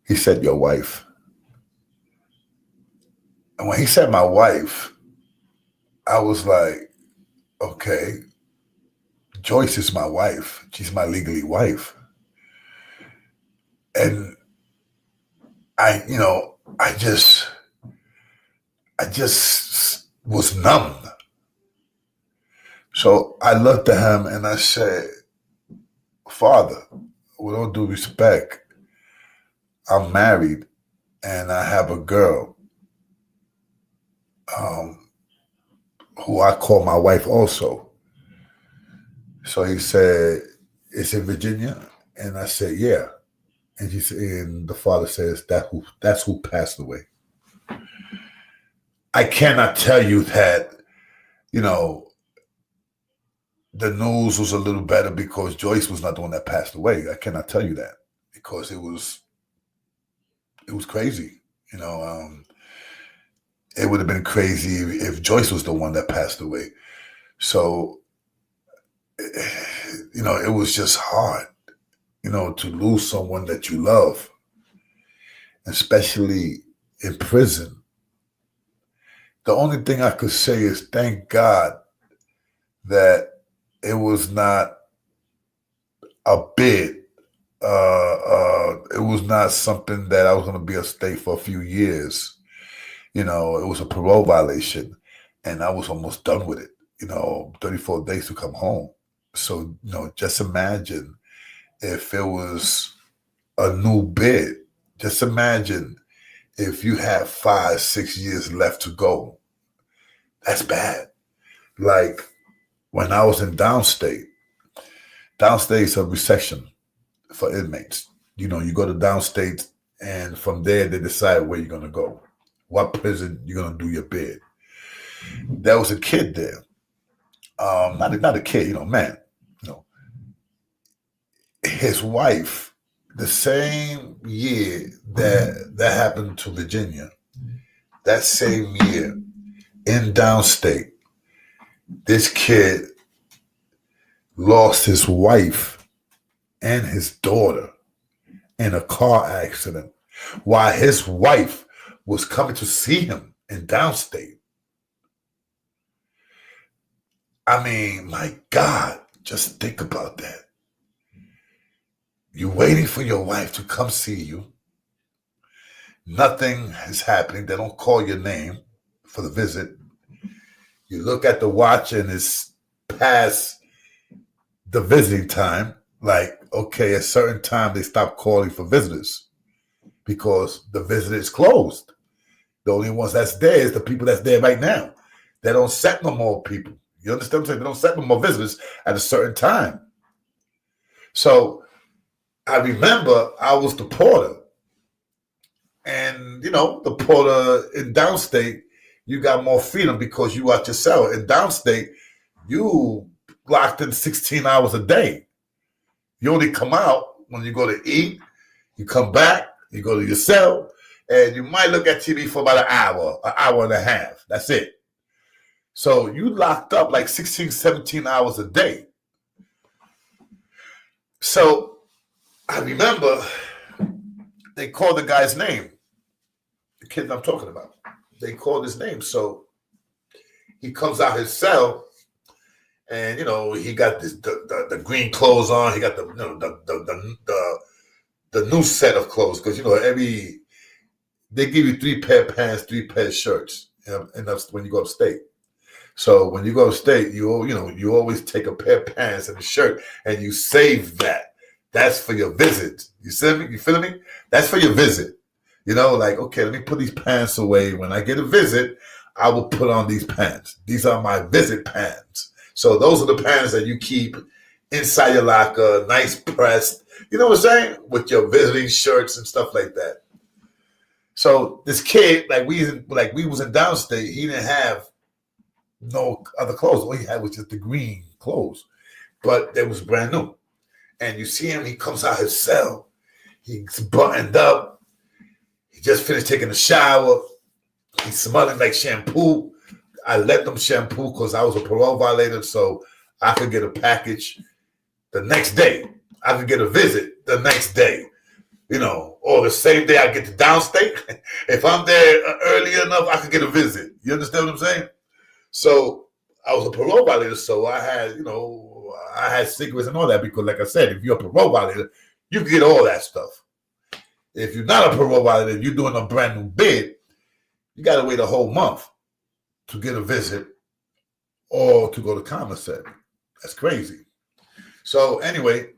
He said, your wife. And when he said my wife, I was like, okay, Joyce is my wife. She's my legally wife. And I just was numb. So I looked at him and I said, Father, with all due respect, I'm married and I have a girl who I call my wife also. So he said, it's in Virginia? And I said, yeah. And and the father says, that's who passed away. I cannot tell you that, the news was a little better because Joyce was not the one that passed away. I cannot tell you that because it was crazy. It would have been crazy if Joyce was the one that passed away. So, it was just hard, to lose someone that you love, especially in prison. The only thing I could say is thank God that it was not a bid. It was not something that I was going to be a stay for a few years. It was a parole violation, and I was almost done with it. 34 days to come home. So, just imagine if it was a new bid. Just imagine if you have 5-6 years left to go. That's bad. Like when I was in downstate is a resection for inmates. You go to downstate, and from there they decide where you're going to go, what prison you're going to do your bid. There was a kid there. Not a kid, man. His wife, the same year that happened to Virginia, that same year in downstate, this kid lost his wife and his daughter in a car accident while his wife was coming to see him in downstate. I mean, my God, just think about that. You're waiting for your wife to come see you. Nothing is happening. They don't call your name for the visit. You look at the watch and it's past the visiting time, like, okay, at a certain time they stop calling for visitors because the visitor is closed. The only ones that's there is the people that's there right now. They don't set no more people. You understand what I'm saying? They don't set no more visitors at a certain time. So I remember I was the porter. And, you know, the porter in downstate, you got more freedom because you out your cell. In downstate, you locked in 16 hours a day. You only come out when you go to eat, you come back, you go to your cell, and you might look at TV for about an hour and a half. That's it. So you locked up like 16, 17 hours a day. So I remember they called the guy's name, the kid I'm talking about. They called his name. So he comes out his cell, and you know he got this the green clothes on. He got the new set of clothes because you know they give you 3 pair of pants, 3 pair of shirts, and that's when you go upstate. So when you go upstate, you always take a pair of pants and a shirt, and you save that. That's for your visit. You see me? You feel me? That's for your visit. You know, like, okay, let me put these pants away. When I get a visit, I will put on these pants. These are my visit pants. So those are the pants that you keep inside your locker, nice pressed. You know what I'm saying? With your visiting shirts and stuff like that. So this kid, like we was in downstate, he didn't have no other clothes. All he had was just the green clothes, but they was brand new. And you see him, he comes out his cell, he's buttoned up, he just finished taking a shower, he's smelling like shampoo. I let them shampoo because I was a parole violator, so I could get a package the next day. I could get a visit the next day, you know, or the same day I get to downstate. If I'm there early enough, I could get a visit. You understand what I'm saying? So I was a parole violator, so I had cigarettes and all that because, like I said, if you're a parole violator, you can get all that stuff. If you're not a parole violator, you're doing a brand new bid, you got to wait a whole month to get a visit or to go to commissary. That's crazy. So anyway,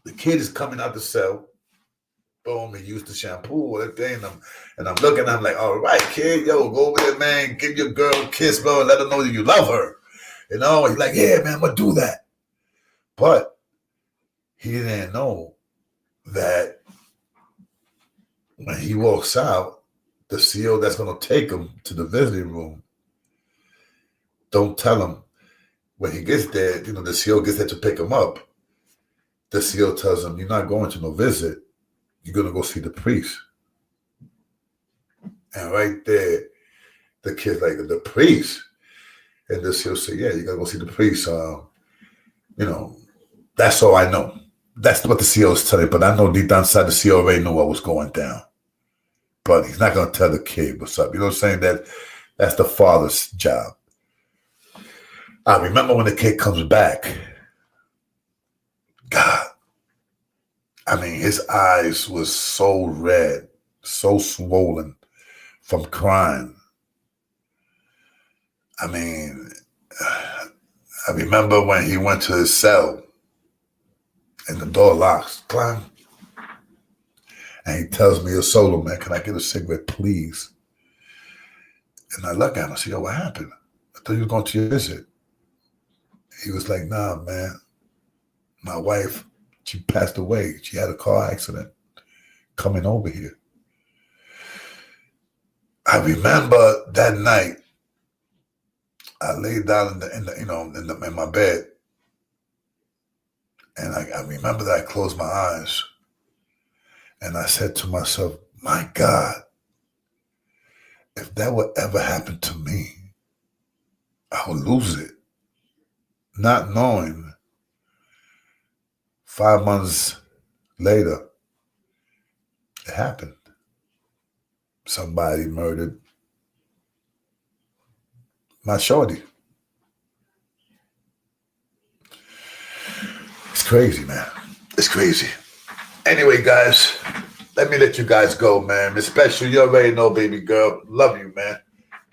the kid is coming out the cell. Boom, he used the shampoo or that thing, and I'm looking, I'm like, all right, kid, yo, go over there, man, give your girl a kiss, bro, and let her know that you love her. You know, he's like, yeah, man, I'm going to do that. But he didn't know that when he walks out, the CO that's going to take him to the visiting room, don't tell him when he gets there, you know, the CO gets there to pick him up. The CO tells him, you're not going to no visit. You're going to go see the priest. And right there, the kid's like, the priest? And the CO say, yeah, you got to go see the priest. You know, that's all I know. That's what the CO is telling, but I know deep down inside the CO already knew what was going down. But he's not going to tell the kid what's up. You know what I'm saying? That's the father's job. I remember when the kid comes back, God, I mean, his eyes was so red, so swollen from crying. I mean, I remember when he went to his cell and the door locks, clang. And he tells me, Solo, man, can I get a cigarette, please? And I look at him, I say, yo, what happened? I thought you were going to your visit. He was like, nah, man, my wife, she passed away. She had a car accident coming over here. I remember that night, I laid down in my bed, and I remember that I closed my eyes, and I said to myself, my God, if that would ever happen to me, I would lose it. Not knowing 5 months later, it happened. Somebody murdered my shorty. It's crazy, man. It's crazy. Anyway, guys, let me let you guys go, man. Miss Special, you already know, baby girl. Love you, man.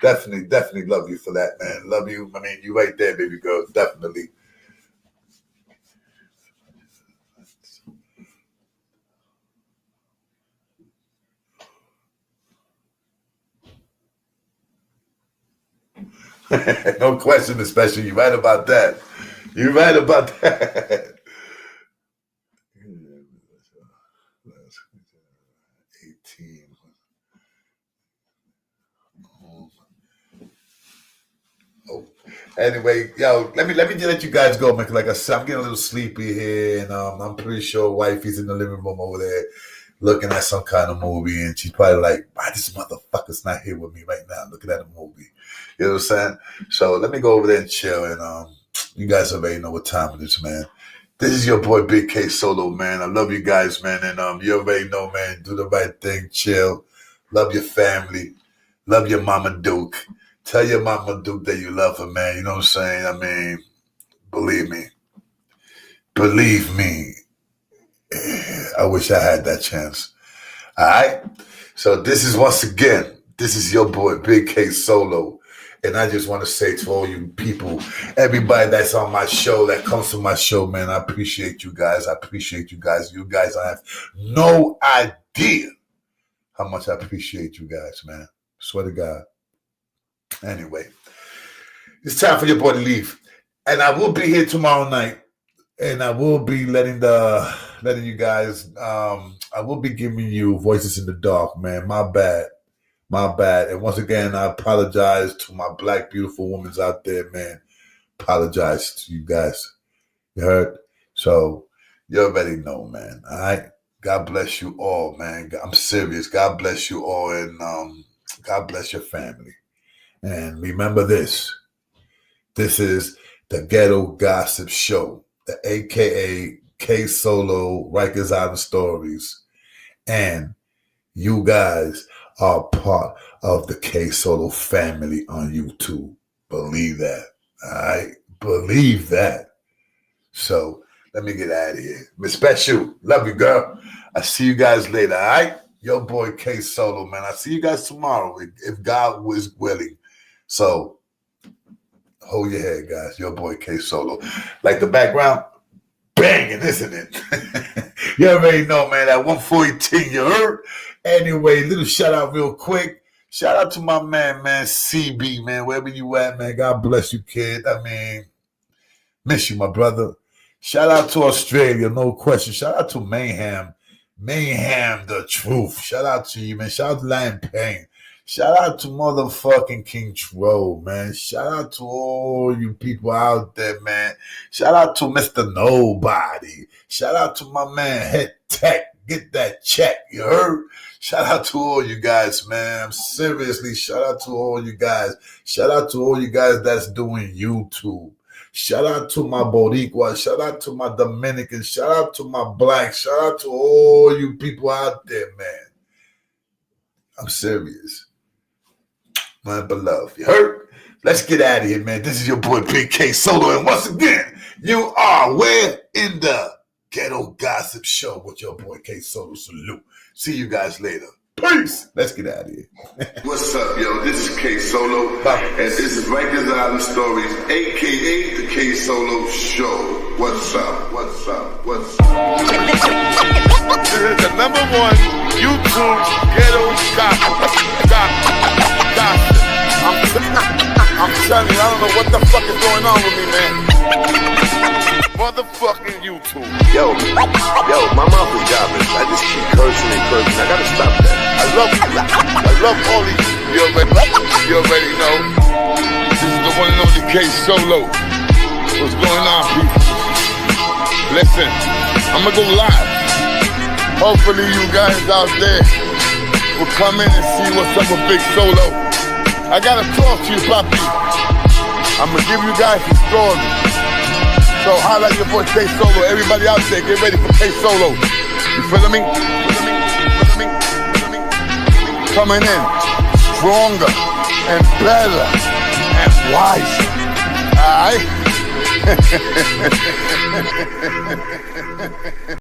Definitely love you for that, man. Love you. I mean, you right there, baby girl. Definitely. No question, especially. You're right about that. You're right about that. 18. Oh. Anyway, yo, let me let you guys go, man. 'Cause like I said, I'm getting a little sleepy here, and I'm pretty sure wifey's in the living room over there looking at some kind of movie, and she's probably like, "Why this motherfucker's not here with me right now, looking at a movie?" You know what I'm saying? So let me go over there and chill, and you guys already know what time it is, man. This is your boy Big K Solo, man. I love you guys, man, and you already know, man. Do the right thing, chill, love your family, love your Mama Duke. Tell your Mama Duke that you love her, man. You know what I'm saying? I mean, believe me. I wish I had that chance. All right? So this is your boy, Big K Solo. And I just want to say to all you people, everybody that's on my show, that comes to my show, man, I appreciate you guys. You guys, I have no idea how much I appreciate you guys, man. Swear to God. Anyway, it's time for your boy to leave. And I will be here tomorrow night. And I will be letting you guys, I will be giving you voices in the dark, man. My bad. And once again, I apologize to my black, beautiful women out there, man. Apologize to you guys. You heard? So you already know, man. All right? God bless you all, man. I'm serious. God bless you all, and God bless your family. And remember this. This is the Ghetto Gossip Show, the AKA K Solo Rikers Island Stories. And you guys are part of the K Solo family on YouTube. Believe that. All right? Believe that. So let me get out of here. Miss Special, love you, girl. I see you guys later, all right? Your boy K Solo, man. I'll see you guys tomorrow if God was willing. So hold your head, guys. Your boy K Solo. Like the background? Banging, isn't it? You already know, man. That 114, you heard? Anyway, little shout out real quick. Shout out to my man, CB, man. Wherever you at, man. God bless you, kid. I mean, miss you, my brother. Shout out to Australia, no question. Shout out to Mayhem, the truth. Shout out to you, man. Shout out to Lion Pain. Shout out to motherfucking King Troll, man. Shout out to all you people out there, man. Shout out to Mr. Nobody. Shout out to my man, Head Tech. Get that check, you heard? Shout out to all you guys, man. Seriously, shout out to all you guys. Shout out to all you guys that's doing YouTube. Shout out to my Boricua. Shout out to my Dominicans. Shout out to my blacks. Shout out to all you people out there, man. I'm serious. My beloved. You heard? Let's get out of here, man. This is your boy Big K Solo. And once again, you are where? In the Ghetto Gossip Show with your boy K Solo. Salute. See you guys later. Peace. Let's get out of here. What's up, yo? This is K Solo, and this is Rikers Island Stories, aka the K Solo Show. What's up? This is the #1 YouTube ghetto gossip. I'm telling you, I don't know what the fuck is going on with me, man. Motherfucking YouTube. Yo, my mouth is garbage. I just keep cursing. I gotta stop that. I love all these. You already know. This is the one and only K Solo. What's going on, people? Listen, I'm gonna go live. Hopefully you guys out there will come in and see what's up with Big Solo. I gotta talk to you, Papi. I'm gonna give you guys a story. So holla at your boy K Solo. Everybody out there, get ready for K Solo. You feeling me? Coming in stronger and better and wiser. Alright?